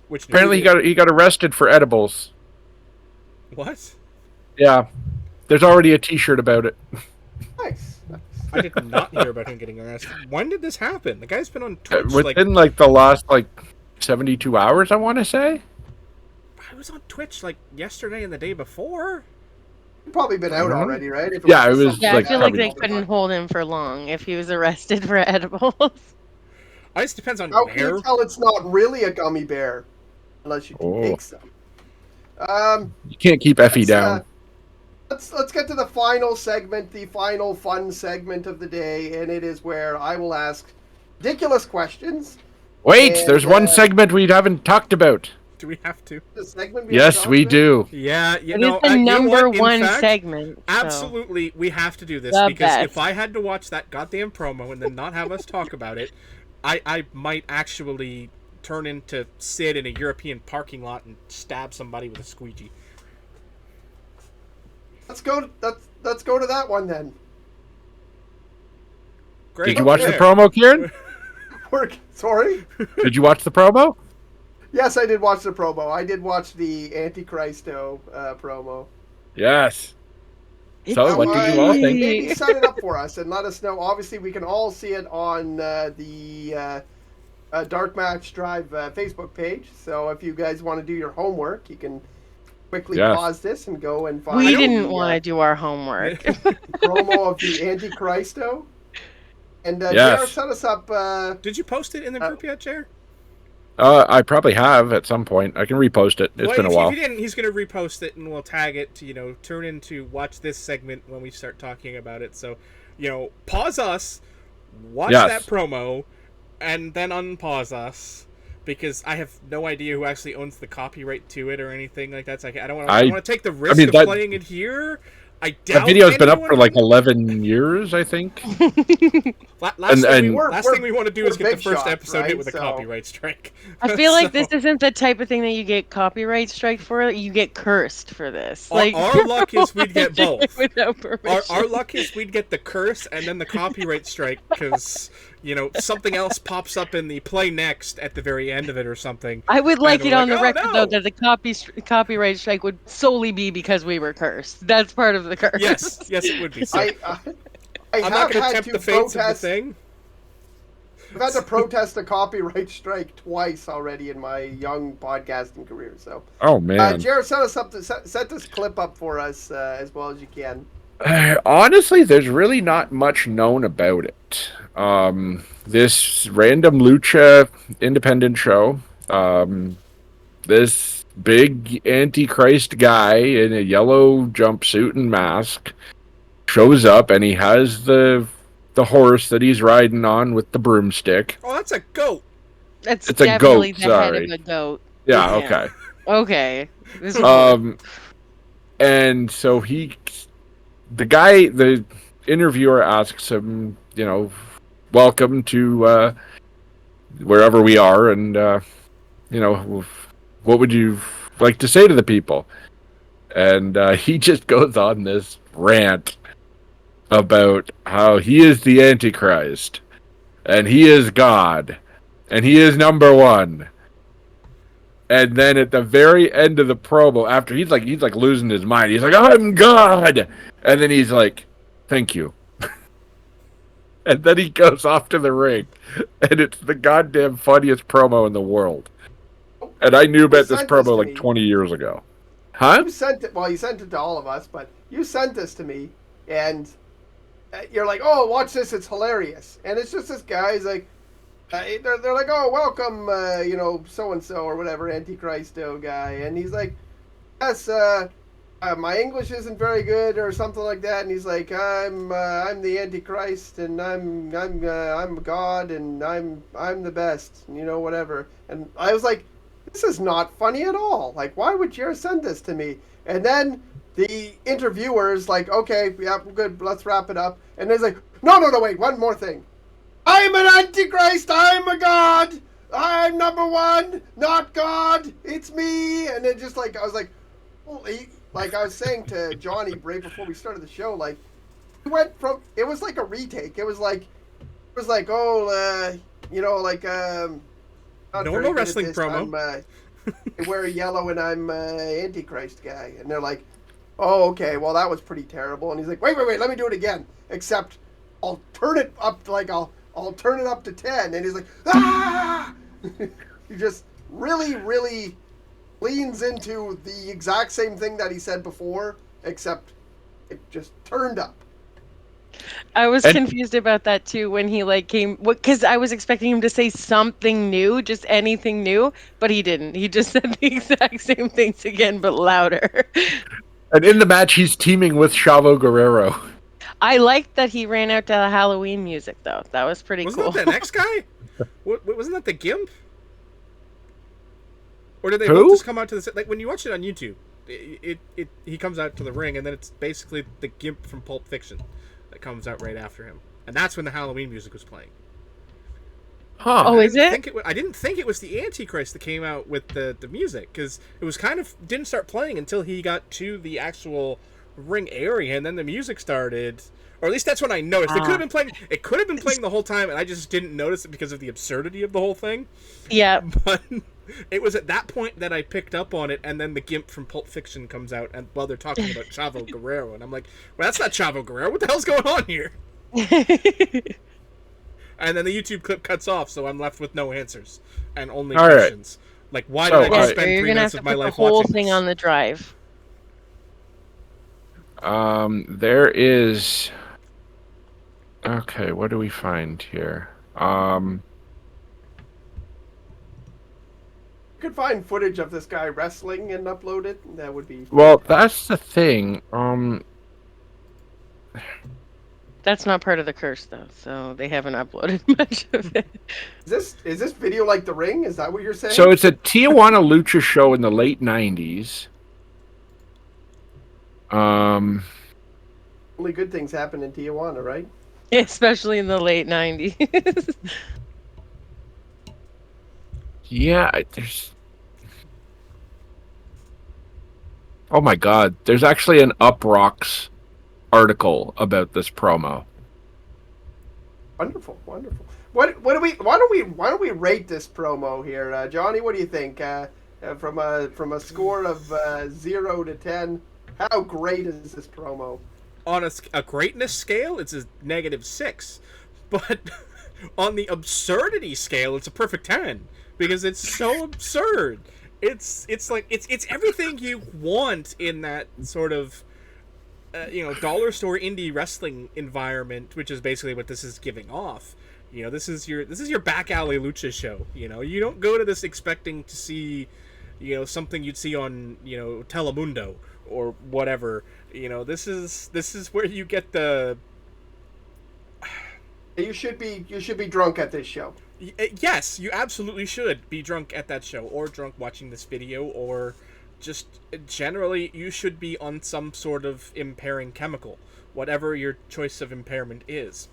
Which apparently he got arrested for edibles. What? Yeah, there's already a T-shirt about it. Nice. I did not hear about him getting arrested. When did this happen? The guy's been on Twitch within like the last 72 hours, I want to say. I was on Twitch like yesterday and the day before. He'd probably been out already, right? It was. Yeah, I feel like they couldn't hold him for long if he was arrested for edibles. I guess it depends on How where. can you tell it's not really a gummy bear unless you can take some? You can't keep Effie down. Let's get to the final segment, the final fun segment of the day, and it is where I will ask ridiculous questions. Wait, there's one segment we haven't talked about. Do we have to? The segment yes, we do. Yeah, you it know, is the number one segment. So. Absolutely, we have to do this The because best. if I had to watch that goddamn promo and then not have us talk about it, I might actually turn into Sid in a European parking lot and stab somebody with a squeegee. Let's go to that one then. Great. Did you watch the promo, Kieran? Sorry? Did you watch the promo? Yes, I did watch the promo. I did watch the Antichristo promo. Yes. So, what did you all think? Maybe set it up for us and let us know. Obviously, we can all see it on the Dark Match Drive Facebook page. So if you guys want to do your homework, you can quickly pause this and go and find. We didn't want to do our homework. Promo of the Antichristo. And JR set us up. Did you post it in the group yet, JR? I probably have at some point. I can repost it. It's been a while. If you didn't, he's going to repost it, and we'll tag it to, you know, turn into watch this segment when we start talking about it. So, you know, pause us, watch that promo, and then unpause us, because I have no idea who actually owns the copyright to it or anything like that. It's like, I don't want to take the risk of playing it here. I doubt that video's been up for like 11 years, I think. Last thing we want to do is get the first episode hit with a copyright strike. I feel like this isn't the type of thing that you get copyright strike for. You get cursed for this. Our luck is we'd get both. Without permission. Our luck is we'd get the curse and then the copyright strike, because, something else pops up in the play next at the very end of it or something. I would like And it we're on the "Oh, record, though, no!" that the copyright strike would solely be because we were cursed. That's part of the curse. Yes, it would be. So I I'm not have going to had tempt to the fates of the protest. thing. I've had to protest a copyright strike twice already in my young podcasting career. So, Oh man. Jared, set this clip up for us as well as you can. Honestly, there's really not much known about it. This random lucha independent show. This big Antichrist guy in a yellow jumpsuit and mask shows up, and he has the horse that he's riding on with the broomstick. Oh, that's a goat. That's It's a definitely goat, the head of sorry. a goat. Yeah, Yeah. okay. Okay. This is And so the interviewer asks him, welcome to wherever we are, and what would you like to say to the people? And he just goes on this rant about how he is the Antichrist, and he is God, and he is number one. And then at the very end of the promo, after he's like losing his mind, he's like, "I'm God," and then he's like, "Thank you." And then he goes off to the ring, and it's the goddamn funniest promo in the world. And I knew about this promo like 20 years ago. Huh? You sent it. Well, you sent it to all of us, but you sent this to me, and you're like, "Oh, watch this! It's hilarious." And it's just this guy. He's like, they're like, "Oh, welcome, so and so or whatever, Antichristo guy," and he's like, "Yes, my English isn't very good or something like that," and he's like, I'm the Antichrist, and I'm God, and I'm the best, whatever." And I was like, this is not funny at all. Like, why would Jared send this to me? And then the interviewer's like, "Okay, yeah, good, let's wrap it up." And he's like, no, wait, one more thing. "I'm an Antichrist, I'm a God, I'm number one, not God, it's me." And it just like, I was like, holy, like I was saying to Johnny right before we started the show, like, we went from, it was like a retake. It was like, not Normal very good at wrestling this. promo. I wear yellow and I'm Antichrist guy. And they're like, "Oh, okay, well that was pretty terrible." And he's like, wait, let me do it again. Except I'll turn it up, like I'll turn it up to 10. And he's like, "Ah!" He just really, really leans into the exact same thing that he said before, except it just turned up. I was confused about that too when he came, because I was expecting him to say something new, just anything new, but he didn't. He just said the exact same things again, but louder. And in the match, he's teaming with Chavo Guerrero. I liked that he ran out to the Halloween music, though. That was pretty Wasn't cool. that the next guy? Wasn't that the Gimp? Or did they Who? both just come out to the like when you watch it on YouTube? He comes out to the ring, and then it's basically the Gimp from Pulp Fiction that comes out right after him, and that's when the Halloween music was playing. Huh. Oh, is it? I didn't think it was the Antichrist that came out with the music, because it was didn't start playing until he got to the actual ring area, and then the music started. Or at least that's when I noticed. It could have been playing. It could have been playing the whole time, and I just didn't notice it because of the absurdity of the whole thing. Yeah. But it was at that point that I picked up on it, and then the Gimp from Pulp Fiction comes out, and while they're talking about Chavo Guerrero, and I'm like, well, that's not Chavo Guerrero. What the hell's going on here? And then the YouTube clip cuts off, so I'm left with no answers and only questions. Like, why did I just spend 3 minutes of my life watching the whole this? thing on the drive. There is. Okay, what do we find here? You could find footage of this guy wrestling and upload it. That would be. Well, that's the thing. That's not part of the curse, though, so they haven't uploaded much of it. Is this video like The Ring? Is that what you're saying? So it's a Tijuana Lucha show in the late 90s. Only good things happen in Tijuana, right? Especially in the late 90s. Yeah, there's. Oh my God! There's actually an Up Rocks article about this promo. Wonderful. What do we? Why don't we rate this promo here, Johnny? What do you think? From a score of 0 to 10, how great is this promo? On a greatness scale, it's a -6, but on the absurdity scale, it's a perfect 10 because it's so absurd. It's everything you want in that sort of dollar store indie wrestling environment, which is basically what this is giving off. This is your back alley lucha show. You don't go to this expecting to see something you'd see on Telemundo or whatever. This is where you get the. You should be drunk at this show. Yes, you absolutely should be drunk at that show, or drunk watching this video, or just generally you should be on some sort of impairing chemical, whatever your choice of impairment is.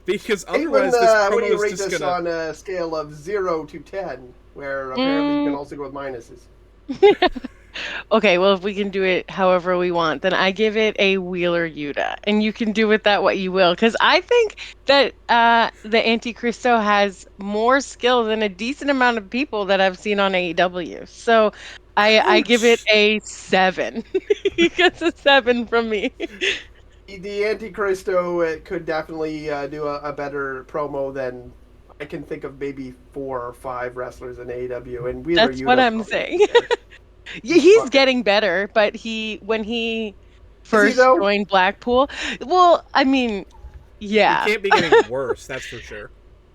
Because otherwise, this promo what do you is rate just this gonna... on a scale of 0 to 10, where apparently you can also go with minuses? Okay, well, if we can do it however we want, then I give it a Wheeler Yuta, and you can do with that what you will, because I think that the Antichristo has more skill than a decent amount of people that I've seen on AEW. So I give it a 7. He gets a 7 from me. The Antichristo could definitely do a better promo than I can think of maybe 4 or 5 wrestlers in AEW, and Wheeler That's Yuta what I'm probably saying. gets there. He's getting better, but when he first though? joined Blackpool, well, I mean, He yeah. can't be getting worse, that's for sure.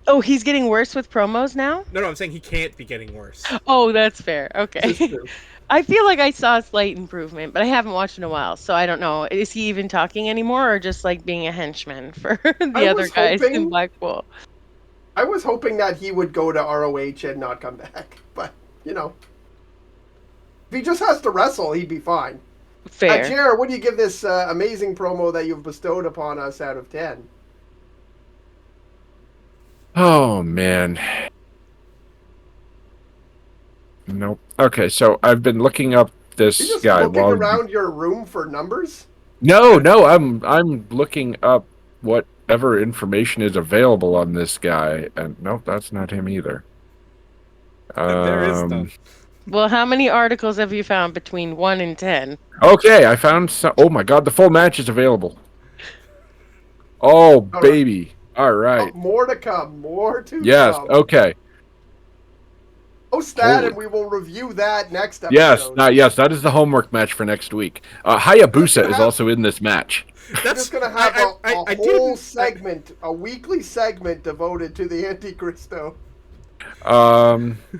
Oh, he's getting worse with promos now? No, I'm saying he can't be getting worse. Oh, that's fair. This Okay. is true. I feel like I saw a slight improvement, but I haven't watched in a while, so I don't know. Is he even talking anymore, or just like being a henchman for the I other was guys in hoping- Blackpool? I was hoping that he would go to ROH and not come back, but if he just has to wrestle, he'd be fine. Fair. Jared, what do you give this amazing promo that you've bestowed upon us out of 10? Oh man. Nope. Okay, so I've been looking up this You're just guy looking while around your room for numbers? No, I'm looking up whatever information is available on this guy, and nope, that's not him either. There is none. Well, how many articles have you found between 1 and 10? Okay, I found some. Oh my god, the full match is available. Oh baby. All right. More to come. More to Yes. come. Okay. Post that, Holy- and we will review that next episode. Yes, that is the homework match for next week. Hayabusa is also in this match. We're just going to have a whole segment, a weekly segment devoted to the Antichristo.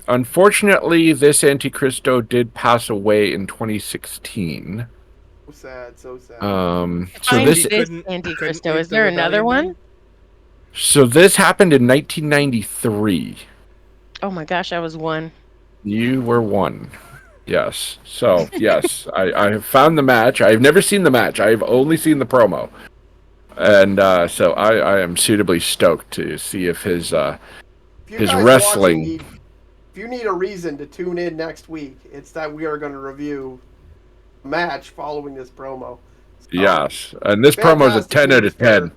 Unfortunately, this Antichristo did pass away in 2016. So sad, so sad. So Find this this couldn't Antichristo. lead Is the there another rebellion one? So this happened in 1993. Oh my gosh, I was 1. You were 1. Yes. So, yes, I have found the match. I've never seen the match. I've only seen the promo. And so I am suitably stoked to see if his If you his guys wrestling... watching if you need a reason to tune in next week, it's that we are going to review a match following this promo. So, Yes. And this promo is a fantastic 10 out news of 10.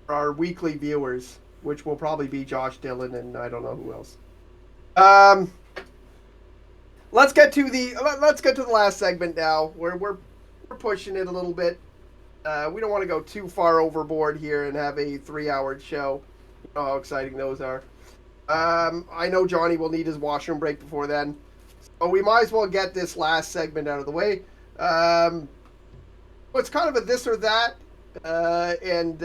for our weekly viewers, which will probably be Josh Dillon and I don't know who else. Let's get to the last segment now, where we're pushing it a little bit. We don't want to go too far overboard here and have a 3-hour show. You know how exciting those are. I know Johnny will need his washroom break before then, so we might as well get this last segment out of the way. It's kind of a this or that, and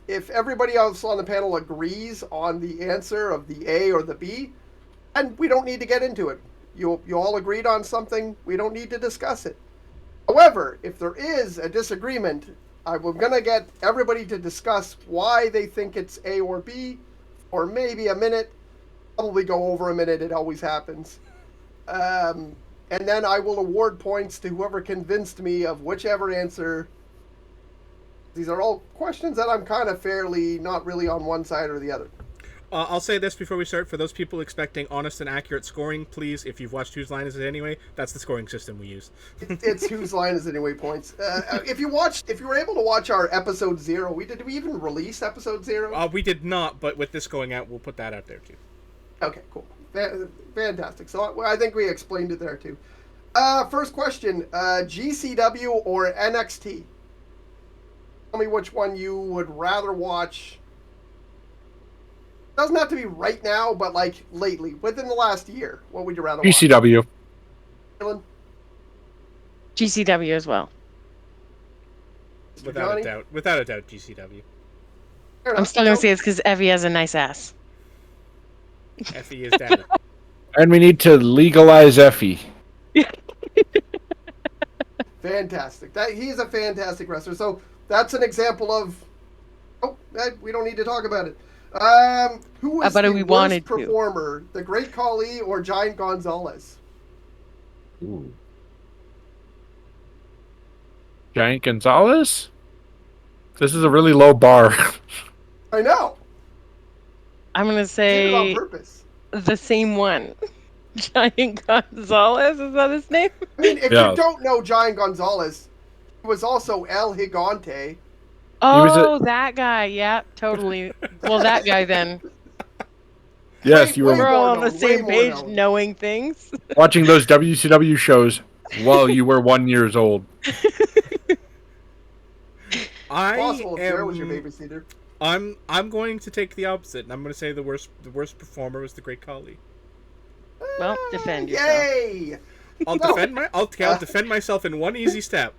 if everybody else on the panel agrees on the answer of the A or the B, and we don't need to get into it. You all agreed on something, we don't need to discuss it. However, if there is a disagreement, I'm going to get everybody to discuss why they think it's A or B, or maybe a minute. Probably go over a minute, it always happens. And then I will award points to whoever convinced me of whichever answer. These are all questions that I'm kind of fairly not really on one side or the other. I'll say this before we start. For those people expecting honest and accurate scoring, please, if you've watched Whose Line Is It Anyway, that's the scoring system we use. It's Whose Line Is It Anyway points. If you were able to watch our episode 0, did we even release episode 0? We did not, but with this going out, we'll put that out there too. Okay, cool. Fantastic. So I think we explained it there too. First question, GCW or NXT? Tell me which one you would rather watch. Doesn't have to be right now, but like lately, within the last year. What would you rather watch? GCW. Kieran? GCW as well. Mr. Without Johnny? a doubt. Without a doubt, GCW. Fair I'm enough. still gonna So- say it's because Evie has a nice ass. Effie is data. And we need to legalize Effie. Fantastic. He's a fantastic wrestler. So that's an example of. Oh, we don't need to talk about it. Who was But the we worst wanted to. performer, the Great Khali or Giant Gonzalez? Ooh. Giant Gonzalez? This is a really low bar. I know. I'm gonna Did it say on purpose. the same one. Giant Gonzalez, is that his name? I mean, if Yeah. you don't know Giant Gonzalez, he was also El Gigante. Oh, that guy. Yeah, totally. Well, that guy then. Yes, you Wait, We're were all on more the known, way same more page, known. knowing things. watching those WCW shows while you were 1 year old. I Possible if Jared was your am. babysitter. I'm going to take the opposite, and I'm going to say the worst performer was the Great Khali. Well, defend yourself. Yay! I'll No. defend myself in one easy step.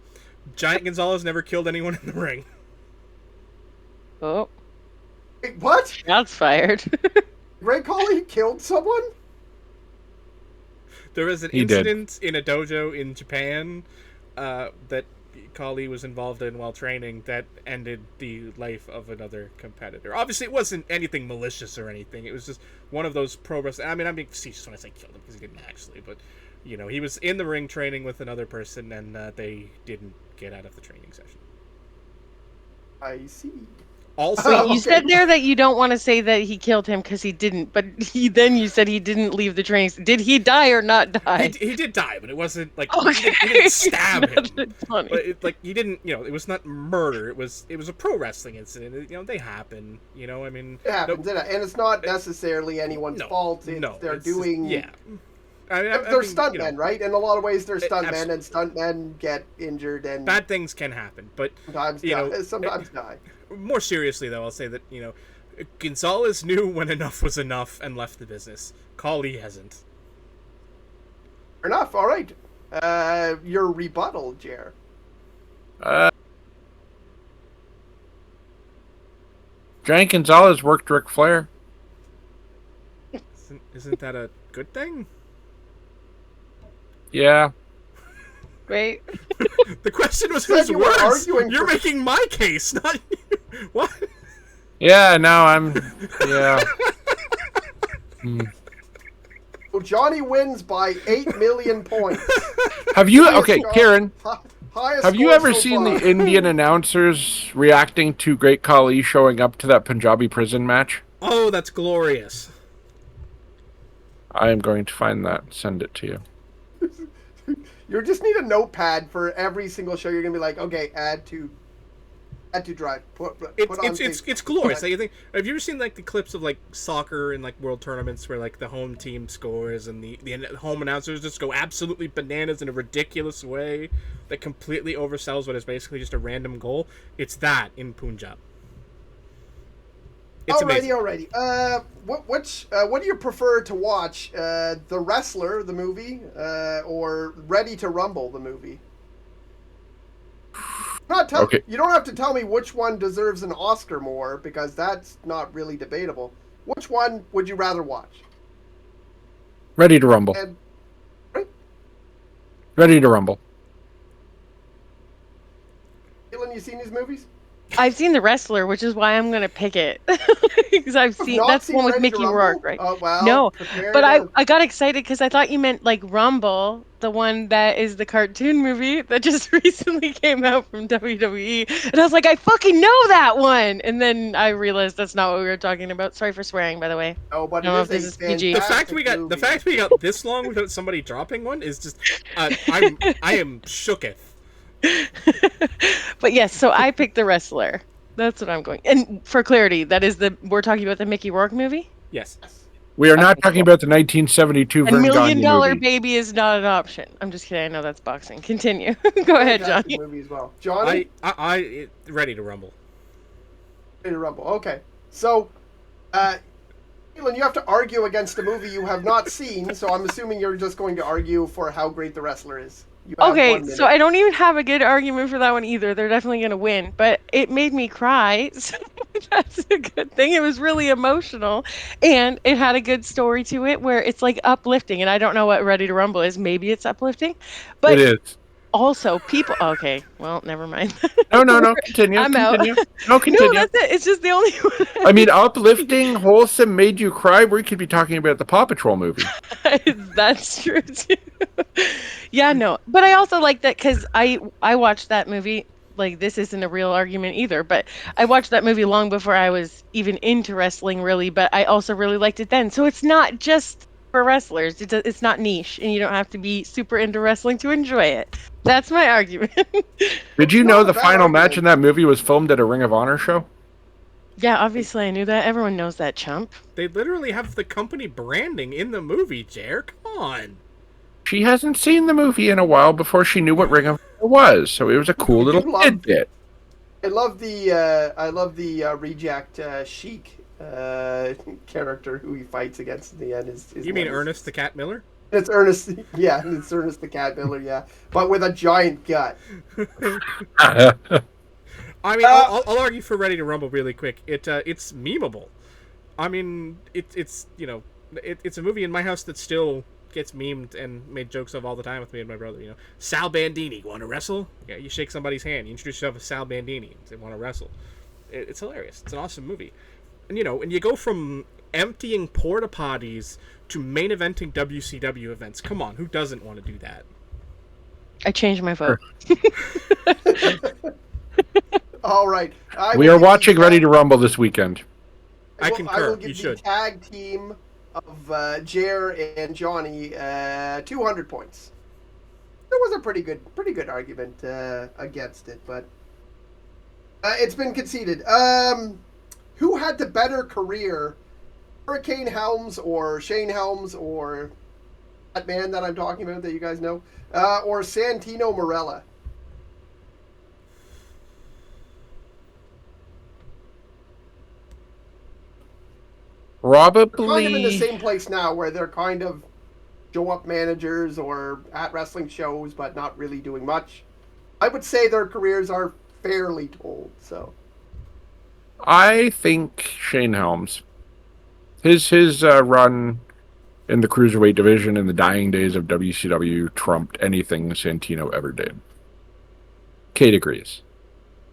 Giant Gonzalez never killed anyone in the ring. Oh, Wait, what? shots fired. Great Khali killed someone? There was an He did. incident in a dojo in Japan that Khali was involved in while training that ended the life of another competitor. Obviously, it wasn't anything malicious or anything. It was just one of those pro wrestling. I mean, I'm being facetious when I say killed him because he didn't actually, but you know, he was in the ring training with another person, and they didn't get out of the training session. I see. Also, Wait, you Okay. said there that you don't want to say that he killed him because he didn't, but you said he didn't leave the training. Did he die or not die? he did die, but it wasn't like Okay. he didn't stab him. That's funny. But he didn't, it was not murder. It was a pro wrestling incident. They happen. I mean, It happens, and it's not necessarily anyone's no, fault. They're it's just- doing. yeah. They're stuntmen, right? In a lot of ways, they're stuntmen, absolutely. and stuntmen get injured and Bad things can happen, but sometimes die. more seriously though, I'll say that Gonzalez knew when enough was enough and left the business. Khali hasn't. Fair enough. All right. Your rebuttal, Jer. Giant Gonzalez worked Ric Flair. Isn't that a good thing? Yeah. Wait. The question was Said who's you were worse. arguing You're for- making my case, not you. What? Yeah, no, yeah. Well, Johnny wins by 8 million points. Have you, Highest okay, score- Kieran, highest have you score ever so seen far. the Indian announcers reacting to Great Khali showing up to that Punjabi prison match? Oh, that's glorious. I am going to find that and send it to you. You just need a notepad for every single show. You're gonna be like, okay, add to drive. Put on It's glorious. Like, you think, have you ever seen like the clips of like soccer and like world tournaments where like the home team scores and the home announcers just go absolutely bananas in a ridiculous way that completely oversells what is basically just a random goal? It's that in Punjab. It's amazing. Alrighty. What do you prefer to watch? The Wrestler, the movie, or Ready to Rumble, the movie? Okay. You don't have to tell me which one deserves an Oscar more, because that's not really debatable. Which one would you rather watch? Ready to Rumble. And Ready to Rumble. Caitlyn, you seen these movies? I've seen The Wrestler, which is why I'm gonna pick it because I've You've seen not that's the seen one with Ready to Mickey Rourke, Rumble? right? Oh well, No, prepare but I to. I got excited because I thought you meant like Rumble, the one that is the cartoon movie that just recently came out from WWE, and I was like, I fucking know that one, and then I realized that's not what we were talking about. Sorry for swearing, by the way. Oh, I but don't it know is if this a is PG. The fantastic fact we movie. got this long without somebody dropping one is just I am shooketh. But yes, so I picked The Wrestler. That's what I'm going. And for clarity, that is we're talking about the Mickey Rourke movie. Yes. We are not Okay, talking cool. about the 1972 And Vern Million Gagne Dollar movie. Baby is not an option. I'm just kidding. I know that's boxing. Continue. Go ahead, Fantastic Johnny. movie as well. Johnny, Ready to Rumble. Ready to Rumble. Okay, so, Caitlyn, you have to argue against a movie you have not seen. So I'm assuming you're just going to argue for how great the wrestler is. You have Okay, 1 so minute. I don't even have a good argument for that one either. They're definitely going to win, but it made me cry. So that's a good thing. It was really emotional and it had a good story to it where it's like uplifting. And I don't know what Ready to Rumble is. Maybe it's uplifting, It but is. also people. Okay, well, never mind. No. Continue. I'm out. Continue. No, No, continue. that's it. It's just the only one. I mean, uplifting, wholesome, made you cry. We could be talking about the Paw Patrol movie. That's true too. Yeah, no. But I also like that because I watched that movie. Like this isn't a real argument either, but I watched that movie long before I was even into wrestling really, but I also really liked it then. So it's not just for wrestlers. It's not niche and you don't have to be super into wrestling to enjoy it. That's my argument. Did you It's know not a the bad final match in argument. that movie was filmed at a Ring of Honor show? Yeah, obviously I knew that. Everyone knows that, chump. They literally have the company branding in the movie, Jer. Come on. She hasn't seen the movie in a while before she knew what Ring of Honor was, so it was a cool I little do love. tidbit. I love the reject Sheik character who he fights against in the end. Is You mean nice. Ernest the Cat Miller? It's Ernest, yeah, it's Ernest the Cat Miller, yeah, but with a giant gut. I mean, I'll argue for Ready to Rumble really quick. It's memeable. I mean, it's it's a movie in my house that still gets memed and made jokes of all the time with me and my brother. Sal Bandini, want to wrestle? Yeah, you shake somebody's hand, you introduce yourself as Sal Bandini, they want to wrestle. It's hilarious. It's an awesome movie, and you go from emptying porta potties to main eventing WCW events. Come on, who doesn't want to do that? I changed my vote. All right, We are watching Ready to Rumble this weekend. I I concur. will give You the should. tag team of Jer and Johnny 200 points. There was a pretty good argument against it, but it's been conceded. Who had the better career, Hurricane Helms or Shane Helms or that man that I'm talking about that you guys know, or Santino Marella? Probably. Kind of in the same place now where they're kind of show up managers or at wrestling shows, but not really doing much. I would say their careers are fairly told. So I think Shane Helms. His run in the cruiserweight division in the dying days of WCW trumped anything Santino ever did. Kate agrees.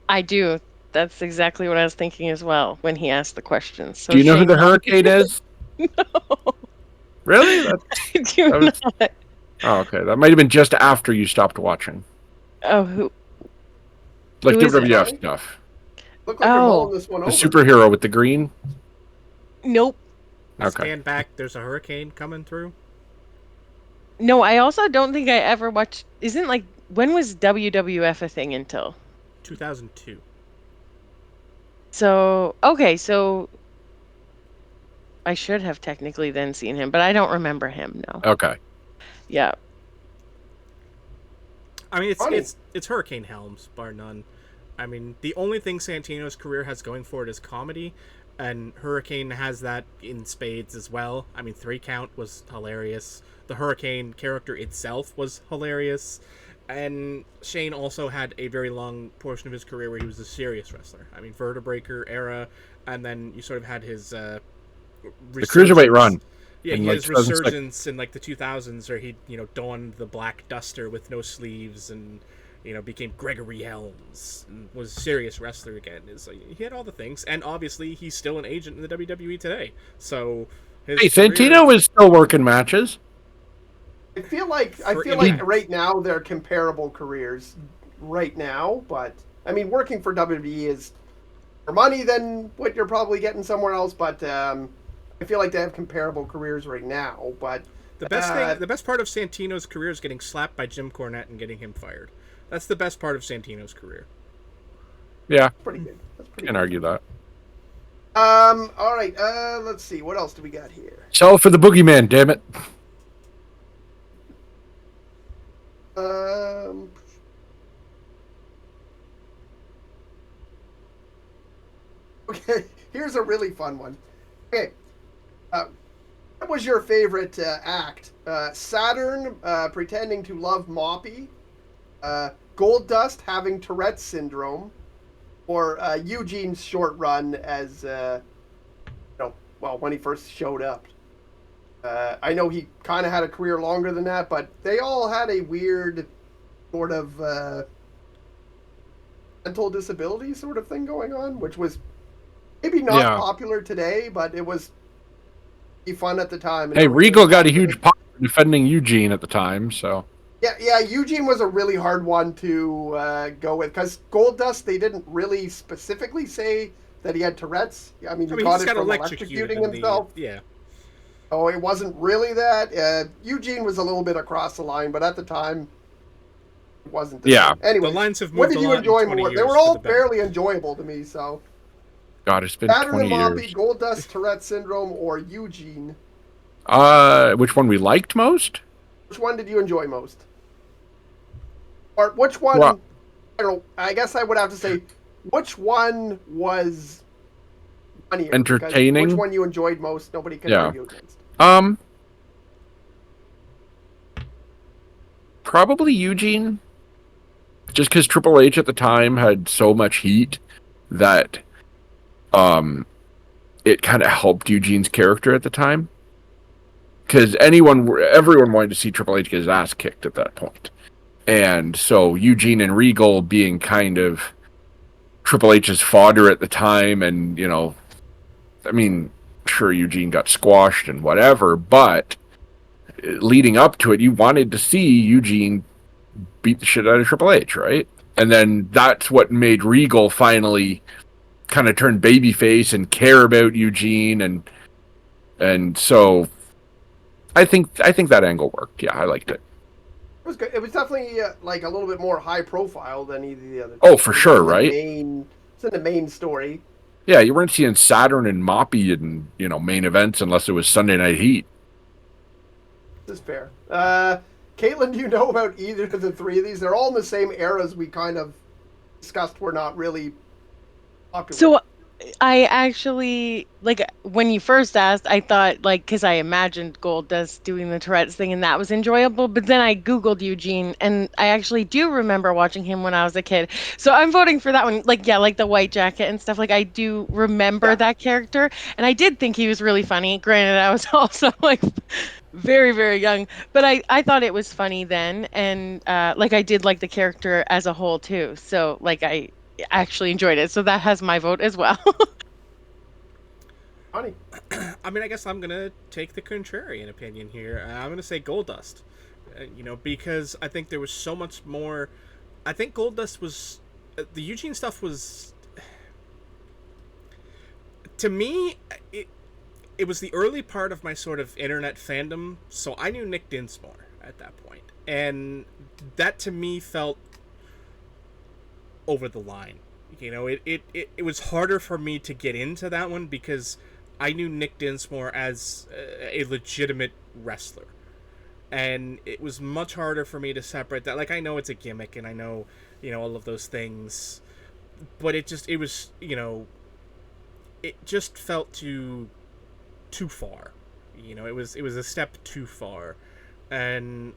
I do. That's exactly what I was thinking as well when he asked the question. So Do you know who Shane the Helms- Hurricane is? No, Really? I do That was- not. Oh, okay. That might have been just after you stopped watching. Oh, who? Like Who is it? WWF stuff. look like you're Oh. mulling this one The over. superhero with the green. Nope. Okay. Stand back. There's a hurricane coming through. No, I also don't think I ever watched. Isn't like when was WWF a thing until? 2002. So okay, so I should have technically then seen him, but I don't remember him. No. Okay. Yeah. I mean, Funny. it's Hurricane Helms, bar none. I mean, the only thing Santino's career has going for it is comedy, and Hurricane has that in spades as well. I mean, 3 Count was hilarious. The Hurricane character itself was hilarious. And Shane also had a very long portion of his career where he was a serious wrestler. I mean, Vertebreaker era, and then you sort of had his The cruiserweight run. Yeah, in, he like, had his 2006. resurgence in like the 2000s, where he donned the black duster with no sleeves and became Gregory Helms and was a serious wrestler again. Is like, he had all the things, and obviously he's still an agent in the WWE today. So his Hey, career, Santino is still working matches. I feel like right now they're comparable careers right now, but I mean, working for WWE is more money than what you're probably getting somewhere else, but I feel like they have comparable careers right now. But the best part of Santino's career is getting slapped by Jim Cornette and getting him fired. That's the best part of Santino's career. Yeah, that's pretty good. Can't argue that. All right. Let's see. What else do we got here? Sell for the boogeyman, damn it. Okay, here's a really fun one. Okay, what was your favorite act? Saturn pretending to love Moppy, Goldust having Tourette's syndrome, or Eugene's short run as, when he first showed up. I know he kind of had a career longer than that, but they all had a weird sort of mental disability sort of thing going on, which was maybe not popular today, but it was fun at the time. Hey, Regal got a huge pop for defending Eugene at the time, so... Yeah, Eugene was a really hard one to go with, because Goldust, they didn't really specifically say that he had Tourette's. I mean, he got it from electrocuting himself. Yeah. Oh, it wasn't really that. Eugene was a little bit across the line, but at the time, it wasn't. Anyway, the lines have moved. What did you enjoy more? They were all fairly enjoyable to me. So, God, it's been Saturn 20 and years. Goldust, Tourette's syndrome, or Eugene? Which one we liked most? Which one did you enjoy most? Or which one? Well, I don't know. I guess I would have to say, which one was funnier? Entertaining. Which one you enjoyed most? Nobody can argue against. Probably Eugene. Just because Triple H at the time had so much heat that it kind of helped Eugene's character at the time. Because everyone wanted to see Triple H get his ass kicked at that point. And so Eugene and Regal being kind of Triple H's fodder at the time, and, I mean, sure, Eugene got squashed and whatever, but leading up to it, you wanted to see Eugene beat the shit out of Triple H, right? And then that's what made Regal finally kind of turn babyface and care about Eugene, and so I think that angle worked. Yeah, I liked it. It was good. It was definitely like a little bit more high profile than either of the other. Oh, for sure, right? It's in the main story. Yeah, you weren't seeing Saturn and Moppy in main events unless it was Sunday Night Heat. This is fair. Caitlyn, do you know about either of the three of these? They're all in the same eras we kind of discussed were not really popular. So I actually, when you first asked, I thought, because I imagined Goldust doing the Tourette's thing, and that was enjoyable. But then I Googled Eugene, and I actually do remember watching him when I was a kid. So I'm voting for that one. Like the white jacket and stuff. I do remember that character, and I did think he was really funny. Granted, I was also very, very young, but I thought it was funny then, and I did like the character as a whole too. So I actually enjoyed it, so that has my vote as well. Funny. I mean, I guess I'm gonna take the contrarian opinion here. I'm gonna say Goldust, because I think there was so much more. I think Goldust was the Eugene stuff was, to me, it was the early part of my sort of internet fandom, so I knew Nick Dinsmore at that point, and that to me felt over the line. It was harder for me to get into that one because I knew Nick Dinsmore as a legitimate wrestler, and it was much harder for me to separate that. I know it's a gimmick, and I know all of those things, but it just felt too far. It was a step too far, and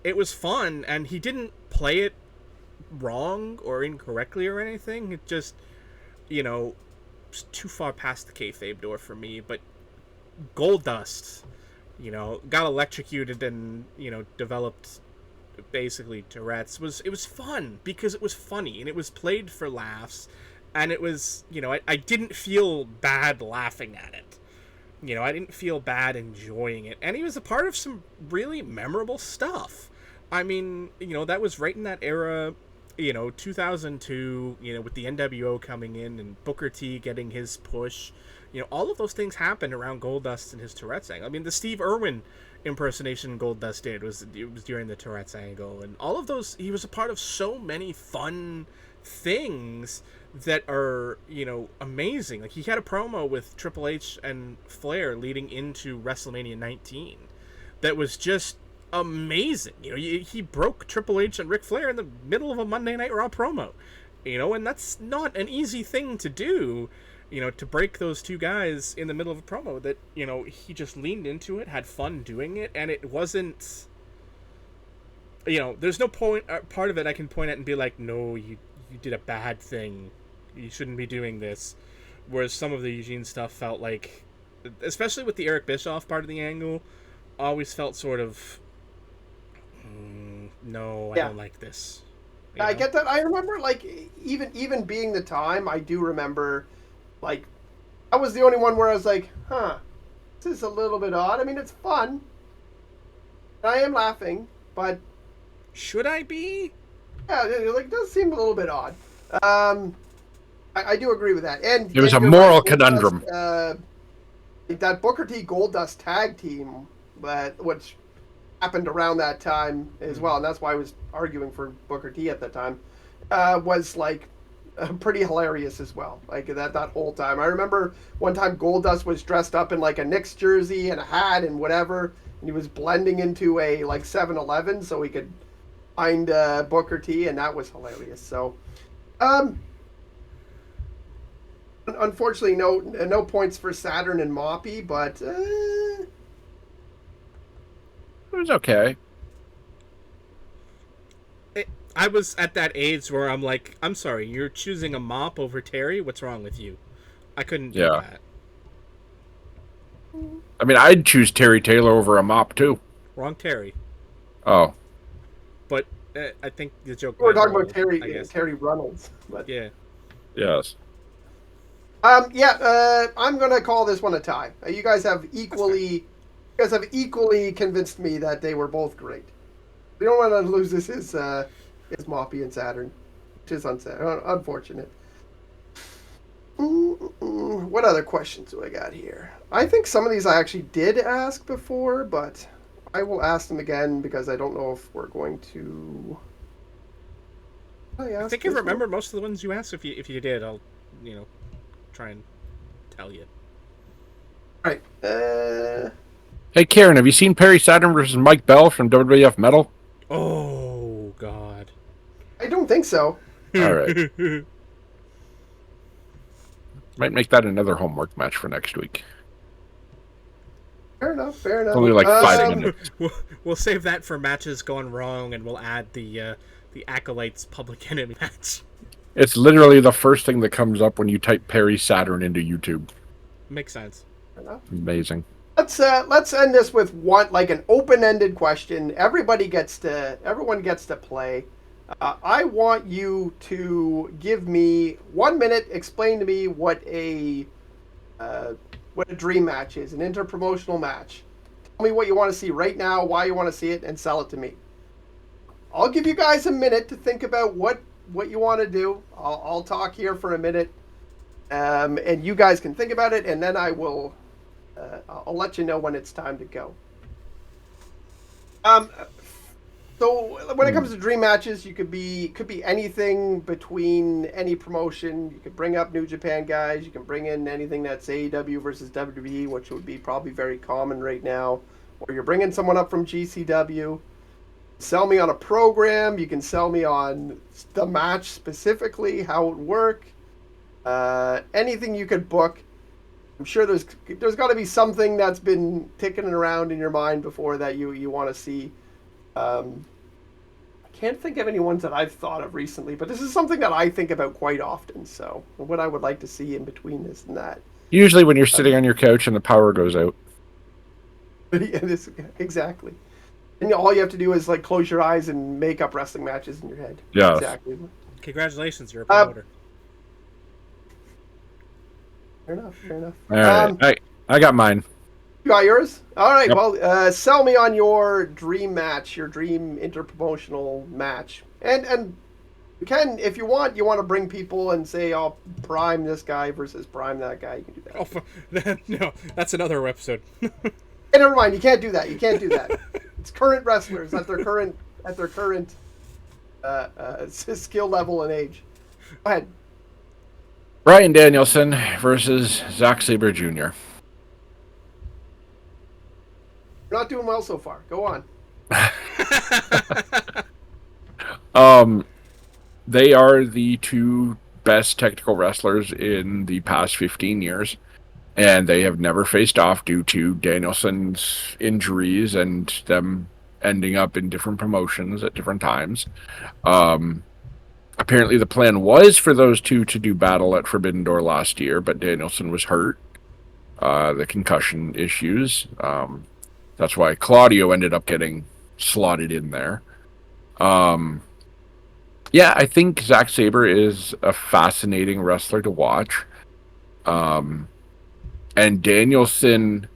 it was fun, and he didn't play it wrong or incorrectly or anything. It just was too far past the kayfabe door for me. But Goldust got electrocuted and developed basically Tourette's it was fun because it was funny and it was played for laughs, and it was, you know, I didn't feel bad laughing at it. You know, I didn't feel bad enjoying it, and he was a part of some really memorable stuff. I mean, you know, that was right in that era, you know, 2002, you know, with the NWO coming in and Booker T getting his push. You know, all of those things happened around Goldust and his Tourette's angle. I mean, the Steve Irwin impersonation Goldust did was during the Tourette's angle, and all of those, he was a part of so many fun things that are, you know, amazing. Like, he had a promo with Triple H and Flair leading into WrestleMania 19 that was just amazing. You know, he broke Triple H and Ric Flair in the middle of a Monday Night Raw promo, you know, and that's not an easy thing to do, you know, to break those two guys in the middle of a promo. That, you know, he just leaned into it, had fun doing it, and it wasn't, you know, there's no part of it I can point at and be like, no, you did a bad thing, you shouldn't be doing this. Whereas some of the Eugene stuff felt like, especially with the Eric Bischoff part of the angle, always felt sort of, no, I don't like this. You I know? get that. I remember, like, even being the time, I do remember, like, I was the only one where I was like, this is a little bit odd. I mean, it's fun. I am laughing, but should I be? yeah, it does seem a little bit odd. I do agree with that. And it was a you're moral right, conundrum. That Booker T Goldust tag team, which happened around that time as well, and that's why I was arguing for Booker T at that time, was like pretty hilarious as well. Like that whole time. I remember one time Goldust was dressed up in like a Knicks jersey and a hat and whatever, and he was blending into a like 7-Eleven so he could find Booker T, and that was hilarious. So, unfortunately, no points for Saturn and Moppy, but It was okay. I was at that age where I'm like, I'm sorry, you're choosing a mop over Terry? What's wrong with you? I couldn't do that. I mean, I'd choose Terry Taylor over a mop, too. Wrong Terry. Oh. But I think the joke... We're talking about Terry Reynolds. But. Yeah. Yes. I'm going to call this one a tie. You guys have equally convinced me that they were both great. We don't want to lose this is Moppy and Saturn, which is unfortunate. What other questions do I got here? I think some of these I actually did ask before, but I will ask them again because I don't know if we're going to. I think I remember most of the ones you asked. If you did, I'll try and tell you. All right. Hey, Kieron, have you seen Perry Saturn versus Mike Bell from WWF Metal? Oh, God. I don't think so. All right. Might make that another homework match for next week. Fair enough. Only like 5 minutes. We'll save that for matches gone wrong, and we'll add the Acolytes Public Enemy match. It's literally the first thing that comes up when you type Perry Saturn into YouTube. Makes sense. Amazing. Let's end this with an open-ended question. Everyone gets to play. I want you to give me 1 minute. Explain to me what a dream match is, an interpromotional match. Tell me what you want to see right now, why you want to see it, and sell it to me. I'll give you guys a minute to think about what you want to do. I'll talk here for a minute, and you guys can think about it, and then I will. I'll let you know when it's time to go. So when it comes to dream matches, could be anything between any promotion. You could bring up New Japan guys. You can bring in anything that's AEW versus WWE, which would be probably very common right now. Or you're bringing someone up from GCW. Sell me on a program. You can sell me on the match specifically, how it would work. Anything you could book. I'm sure there's got to be something that's been ticking around in your mind before that you want to see. I can't think of any ones that I've thought of recently, but this is something that I think about quite often. So what I would like to see in between this and that. Usually when you're sitting on your couch and the power goes out. Yeah, exactly. And all you have to do is like close your eyes and make up wrestling matches in your head. Yeah. Exactly. Congratulations, you're a promoter. Fair enough. Fair enough. All right. I got mine. You got yours? All right. Yep. Well, sell me on your dream match, your dream interpromotional match, and you can, if you want to bring people and say, "Oh, prime this guy versus prime that guy." You can do that. Oh, no, that's another episode. Hey, never mind. You can't do that. You can't do that. It's current wrestlers at their current skill level and age. Go ahead. Bryan Danielson versus Zack Sabre Jr. You're not doing well so far. Go on. They are the two best technical wrestlers in the past 15 years, and they have never faced off due to Danielson's injuries and them ending up in different promotions at different times. Apparently the plan was for those two to do battle at Forbidden Door last year, but Danielson was hurt. The concussion issues. That's why Claudio ended up getting slotted in there. Yeah, I think Zack Sabre is a fascinating wrestler to watch. And Danielson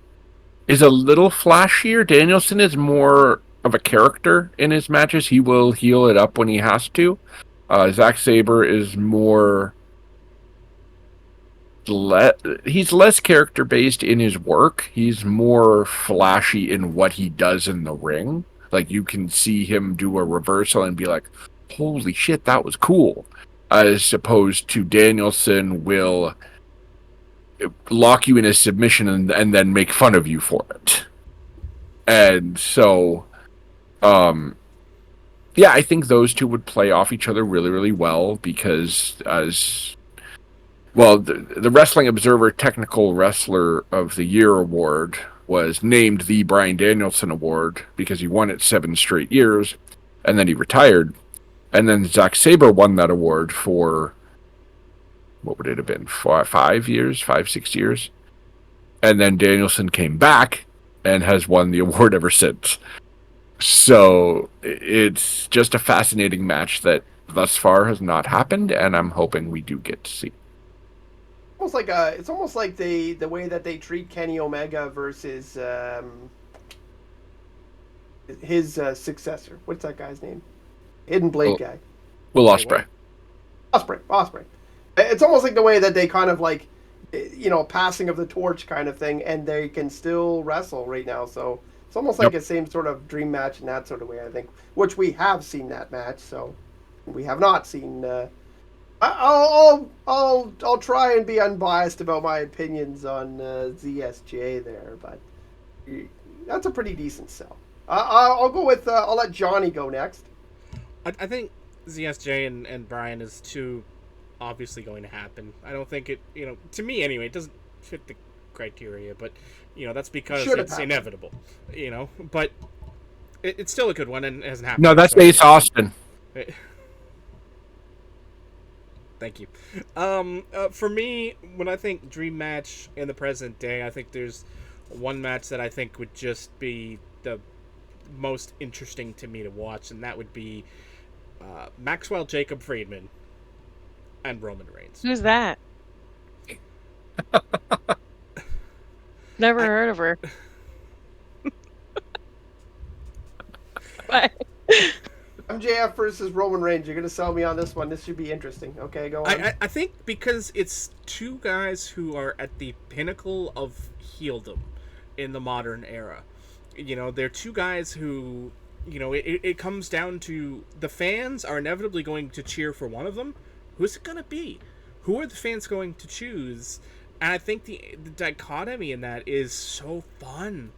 is a little flashier. Danielson is more of a character in his matches. He will heel it up when he has to. Zack Sabre is more... he's less character based in his work. He's more flashy in what he does in the ring. Like, you can see him do a reversal and be like, holy shit, that was cool. As opposed to Danielson will lock you in a submission and then make fun of you for it. And so yeah, I think those two would play off each other really, really well, because the Wrestling Observer Technical Wrestler of the Year award was named the Bryan Danielson Award because he won it 7 straight years, and then he retired. And then Zack Sabre won that award for, what would it have been, 5 years, 6 years? And then Danielson came back and has won the award ever since. So it's just a fascinating match that thus far has not happened, and I'm hoping we do get to see. It's almost like the way that they treat Kenny Omega versus his successor. What's that guy's name? Hidden Blade guy. Will Ospreay. Ospreay. It's almost like the way that they kind of like, passing of the torch kind of thing, and they can still wrestle right now. So it's almost like a same sort of dream match in that sort of way, I think, which we have seen that match. So we have not seen. I'll try and be unbiased about my opinions on ZSJ there, but that's a pretty decent sell. I'll go with. I'll let Johnny go next. I think ZSJ and Bryan is too obviously going to happen. I don't think it, to me anyway, it doesn't fit the criteria, but, that's because it's inevitable, but it's still a good one and it hasn't happened. No, that's Ace Austin. Thank you. For me, when I think dream match in the present day, I think there's one match that I think would just be the most interesting to me to watch, and that would be Maxwell Jacob Friedman and Roman Reigns. Who's that? Never heard of her. Bye. MJF versus Roman Reigns. You're going to sell me on this one. This should be interesting. Okay, go on. I think because it's two guys who are at the pinnacle of heeldom in the modern era. They're two guys who, it comes down to the fans are inevitably going to cheer for one of them. Who's it going to be? Who are the fans going to choose? And I think the dichotomy in that is so fun.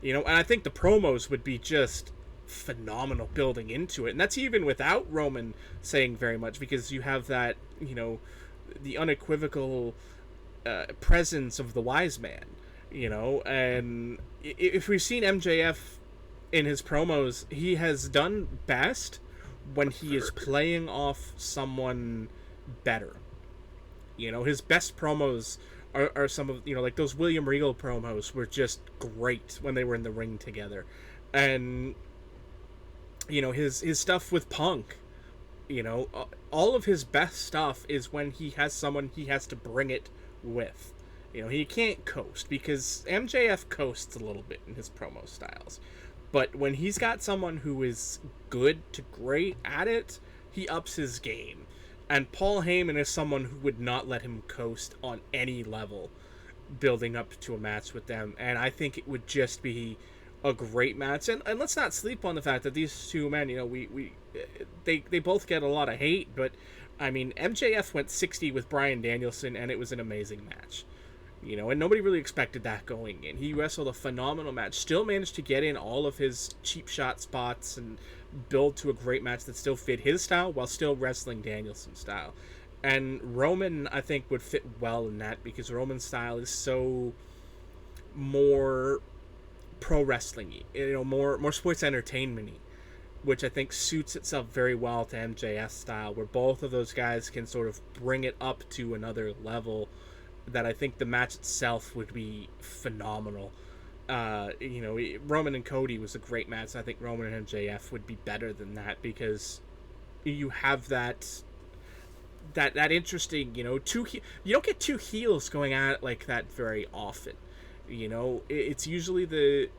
And I think the promos would be just phenomenal building into it. And that's even without Roman saying very much, because you have that, the unequivocal presence of the wise man, and if we've seen MJF in his promos, he has done best when he is playing off someone better. His best promos are some of, like those William Regal promos were just great when they were in the ring together. And you know, his stuff with Punk. You know, all of his best stuff is when he has someone he has to bring it with. You know, he can't coast because MJF coasts a little bit in his promo styles. But when he's got someone who is good to great at it, he ups his game. And Paul Heyman is someone who would not let him coast on any level building up to a match with them. And I think it would just be a great match. And let's not sleep on the fact that these two men, you know, they both get a lot of hate. But, I mean, MJF went 60 with Bryan Danielson, and it was an amazing match. You know, and nobody really expected that going in. He wrestled a phenomenal match, still managed to get in all of his cheap shot spots and build to a great match that still fit his style while still wrestling Danielson's style. And Roman, I think, would fit well in that because Roman's style is so more pro wrestling-y, you know, more sports entertainment-y, which I think suits itself very well to MJF's style, where both of those guys can sort of bring it up to another level that I think the match itself would be phenomenal. You know, Roman and Cody was a great match. I think Roman and MJF would be better than that because you have that interesting, you know, you don't get two heels going at it like that very often. You know, it's usually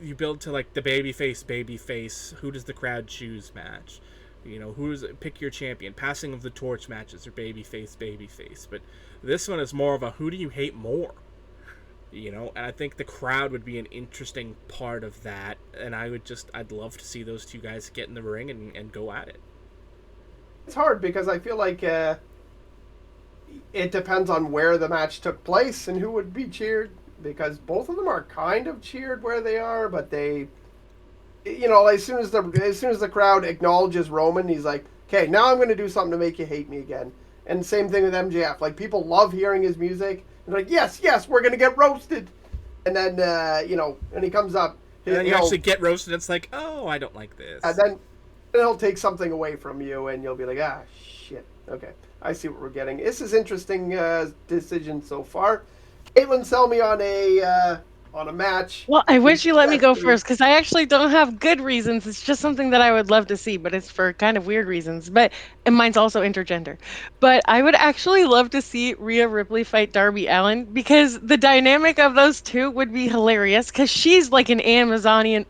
you build to like the babyface, who does the crowd choose match. You know, pick your champion. Passing of the torch matches are babyface. But this one is more of a who do you hate more? You know, and I think the crowd would be an interesting part of that. And I'd love to see those two guys get in the ring and go at it. It's hard because I feel like it depends on where the match took place and who would be cheered. Because both of them are kind of cheered where they are, but they, you know, as soon as the crowd acknowledges Roman, he's like, okay, now I'm going to do something to make you hate me again. And same thing with MJF. Like, people love hearing his music. They're like, yes, we're going to get roasted. And then, you know, and he comes up. And then you actually get roasted. It's like, oh, I don't like this. And then he'll take something away from you, and you'll be like, ah, shit. Okay, I see what we're getting. This is interesting decision so far. Caitlyn, sell me on a match. Well, I wish you let me go first because I actually don't have good reasons. It's just something that I would love to see, but it's for kind of weird reasons. And mine's also intergender. But I would actually love to see Rhea Ripley fight Darby Allin because the dynamic of those two would be hilarious because she's like an Amazonian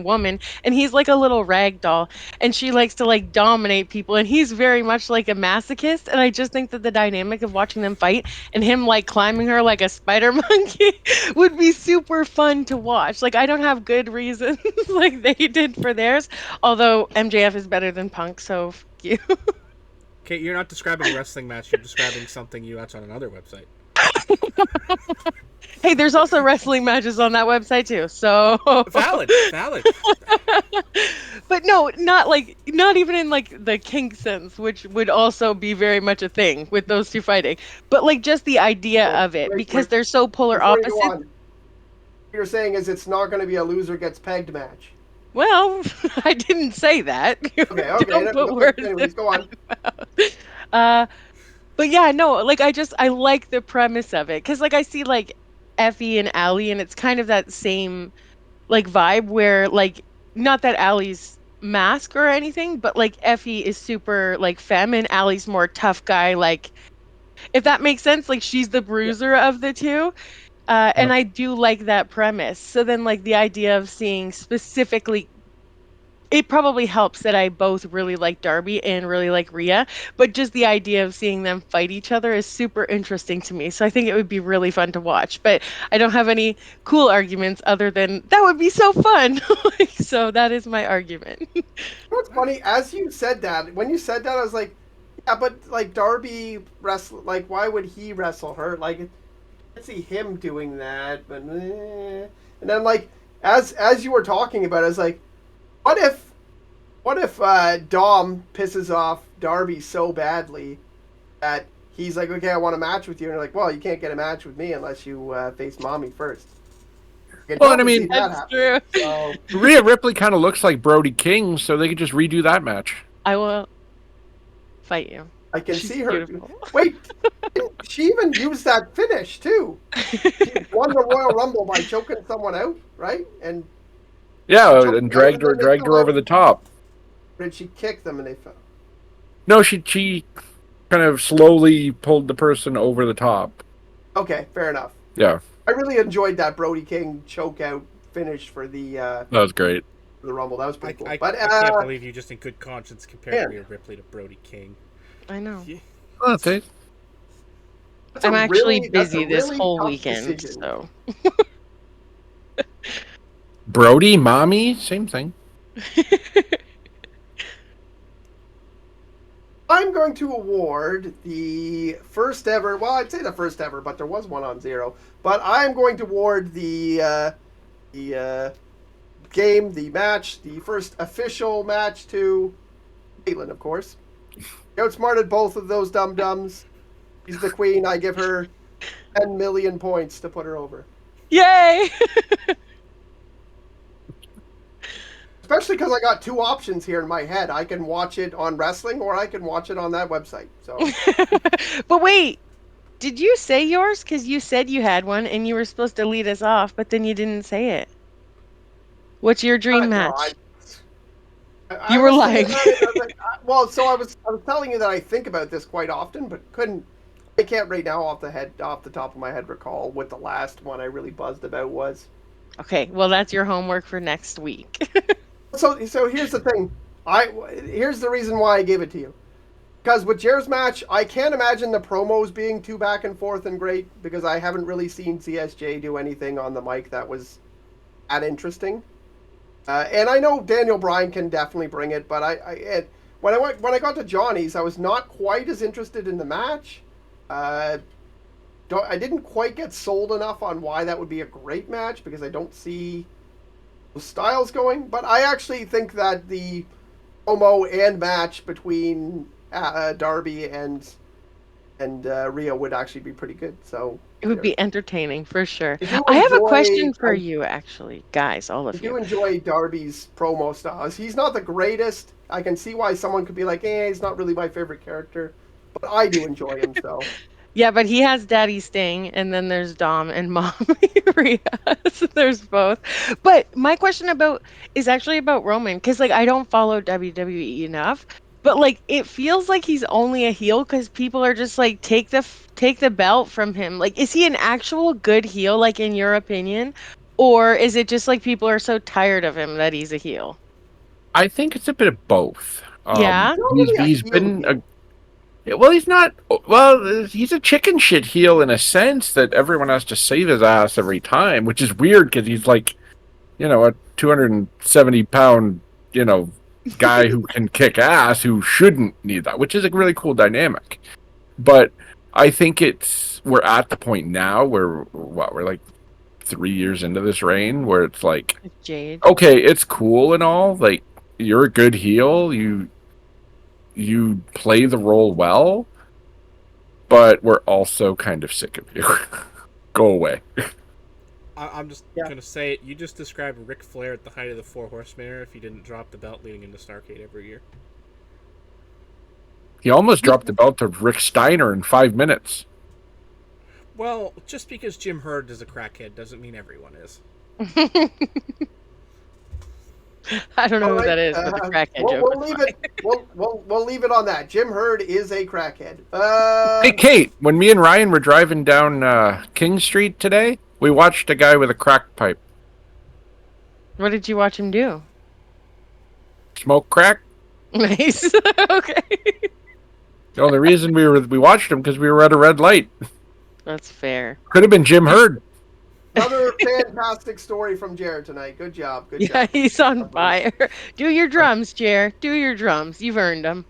woman and he's like a little rag doll and she likes to like dominate people and he's very much like a masochist. And I just think that the dynamic of watching them fight and him like climbing her like a spider monkey would be super fun to watch. Like, I don't have good reasons like they did for theirs, although MJF is better than Punk, so fuck you. Kate, you're not describing a wrestling match, you're describing something you watch on another website. Hey, there's also wrestling matches on that website too, so valid. But no, not even in like the kink sense, which would also be very much a thing with those two fighting. But like just the idea of it, because they're so polar opposites. What you're saying is it's not going to be a loser gets pegged match. Well, I didn't say that. Okay. Don't put words anyways, go on. But yeah, no, like I like the premise of it because like I see like Effie and Allie, and it's kind of that same like vibe where like not that Allie's mask or anything, but like Effie is super like femme and Allie's more tough guy. Like if that makes sense, like she's the bruiser of the two. And I do like that premise. So then like the idea of seeing specifically, it probably helps that I both really like Darby and really like Rhea, but just the idea of seeing them fight each other is super interesting to me. So I think it would be really fun to watch, but I don't have any cool arguments other than that would be so fun. So that is my argument. You know what's funny? As you said that, when you said that, I was like, yeah, but like Darby wrestle, like why would he wrestle her? Like, I see him doing that, but and then like as you were talking about it, I was like, what if Dom pisses off Darby so badly that he's like, okay, I want a match with you, and you're like, well, you can't get a match with me unless you face Mommy first. Well, and I mean, that's true. So, Rhea Ripley kind of looks like Brody King, so they could just redo that match. I will fight you. I can She's see her. beautiful. Wait, she even used that finish too. She won the Royal Rumble by choking someone out, right? And Yeah, Choked and them out dragged her and then they fell over out? the top. Or did she kick them and they fell? No, she kind of slowly pulled the person over the top. Okay, fair enough. Yeah, I really enjoyed that Brody King choke out finish for the that was great. Rumble. That was pretty cool. I But can't believe you just in good conscience compared man. Rhea Ripley to Brody King. I know. Yeah. Oh, that's it. I'm actually that's a busy this really whole tough weekend, decision. so. Brody, mommy, same thing. I'm going to award the first ever. Well, I'd say the first ever, but there was one on Zero. But I'm going to award the game, the match, the first official match to Caitlyn, of course. She outsmarted both of those dum dums. She's the queen. I give her 10 million points to put her over. Yay! Especially because I got two options here in my head. I can watch it on wrestling or I can watch it on that website. So, But wait, did you say yours? Because you said you had one and you were supposed to lead us off, but then you didn't say it. What's your dream no, match? I You were was thinking lying. about it. I was like, well, so I was telling you that I think about this quite often, but couldn't. I can't right now off the top of my head recall what the last one I really buzzed about was. Okay, well, that's your homework for next week. So here's the thing. Here's the reason why I gave it to you. Because with Jer's match, I can't imagine the promos being too back and forth and great because I haven't really seen CSJ do anything on the mic that was that interesting. And I know Daniel Bryan can definitely bring it, but when I got to Johnny's, I was not quite as interested in the match. I didn't quite get sold enough on why that would be a great match because I don't see those styles going. But I actually think that the promo and match between Darby and Rhea would actually be pretty good. So It would be entertaining for sure. I do I have a enjoy. question for you, actually, guys, all I of do you. enjoy Darby's promo styles. He's not the greatest. I can see why someone could be like, he's not really my favorite character. But I do enjoy him, so. Yeah, but he has Daddy Sting, and then there's Dom and Mommy Rhea. So there's both. But my question is actually about Roman, because like I don't follow WWE enough, but like it feels like he's only a heel because people are just like take the belt from him. Like, is he an actual good heel, like in your opinion, or is it just like people are so tired of him that he's a heel? I think it's a bit of both. Yeah. Not really a He's heel been heel. well, he's not. Well, he's a chicken shit heel in a sense that everyone has to save his ass every time, which is weird because he's like, a 270-pound, guy who can kick ass who shouldn't need that, which is a really cool dynamic. But I think we're at the point now where we're like 3 years into this reign where it's like, Jade. okay, it's cool and all, like you're a good heel, you play the role well, but we're also kind of sick of you. Go away. I'm just gonna say it. You just described Ric Flair at the height of the Four Horsemen era if he didn't drop the belt leading into Starrcade every year. He almost dropped the belt to Rick Steiner in 5 minutes. Well, just because Jim Herd is a crackhead doesn't mean everyone is. I don't know All who that right, is, but the crackhead joke. We'll leave it. We'll leave it on that. Jim Herd is a crackhead. Hey, Kate, when me and Ryan were driving down King Street today, we watched a guy with a crack pipe. What did you watch him do? Smoke crack? Nice. Okay. The only reason we watched him because we were at a red light. That's fair. Could have been Jim Herd. Another fantastic story from Jared tonight. Good job. Good Yeah, job. he's on fire. Do your drums, Jer. Do your drums. You've earned them.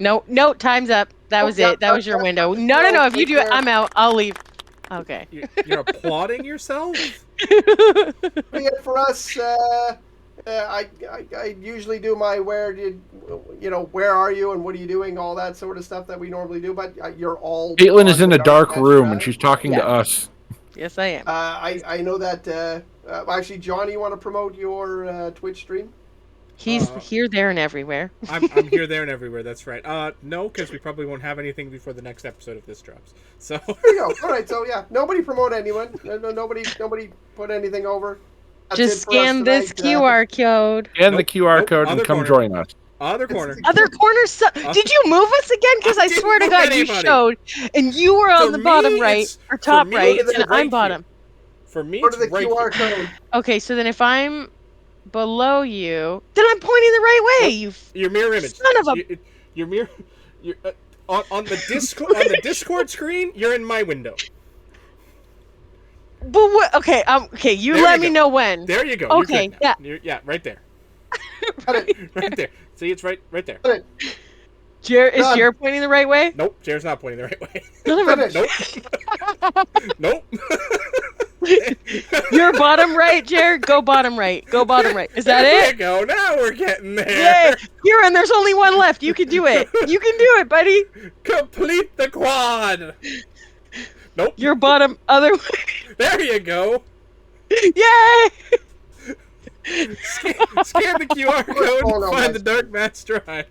No, time's up. That was it. That was your window. No. If you do it, I'm out. I'll leave. Okay. You're applauding yourself? It for us. I usually do my where are you and what are you doing, all that sort of stuff that we normally do. But you're all. Caitlyn is in a dark room and she's talking to us. Yes, I am. I know that. Actually, Johnny, you want to promote your Twitch stream? He's here, there, and everywhere. I'm here, there, and everywhere. That's right. No, because we probably won't have anything before the next episode if this drops. So There you go. All right, so yeah, nobody promote anyone. Nobody put anything over. That's Just it for us scan this tonight. QR code. And the Nope, QR nope, code and other come corner. join us. other corner. Other corners. Did you move us again? Because I I didn't swear to move God, you anybody. showed, and you were on For the me, bottom right it's- or top for me, right, it's and right I'm bottom. For me, Go it's to the right QR here. code. Okay, so then if I'm below you, then I'm pointing the right way. Nope. You Your mirror image. son of a. Your mirror. Your, on the Discord screen, you're in my window. But what? Okay, okay. You There let you me go. know when. There you go. Okay, You're good now. Yeah, right there. Got it. Right there. See, it's right there. Got it. Is Done. Jared pointing the right way? Nope, Jared's not pointing the right way. Son of a- Finish. Nope. You're bottom right, Jared. Go bottom right. Go bottom right. Is that There it? you go. Now we're getting there. Yay! Kieron, there's only one left. You can do it. You can do it, buddy. Complete the quad. Nope. You're bottom other way. There you go. Yay! Scan the QR code Oh, and no, find guys. the Dark Match Drive.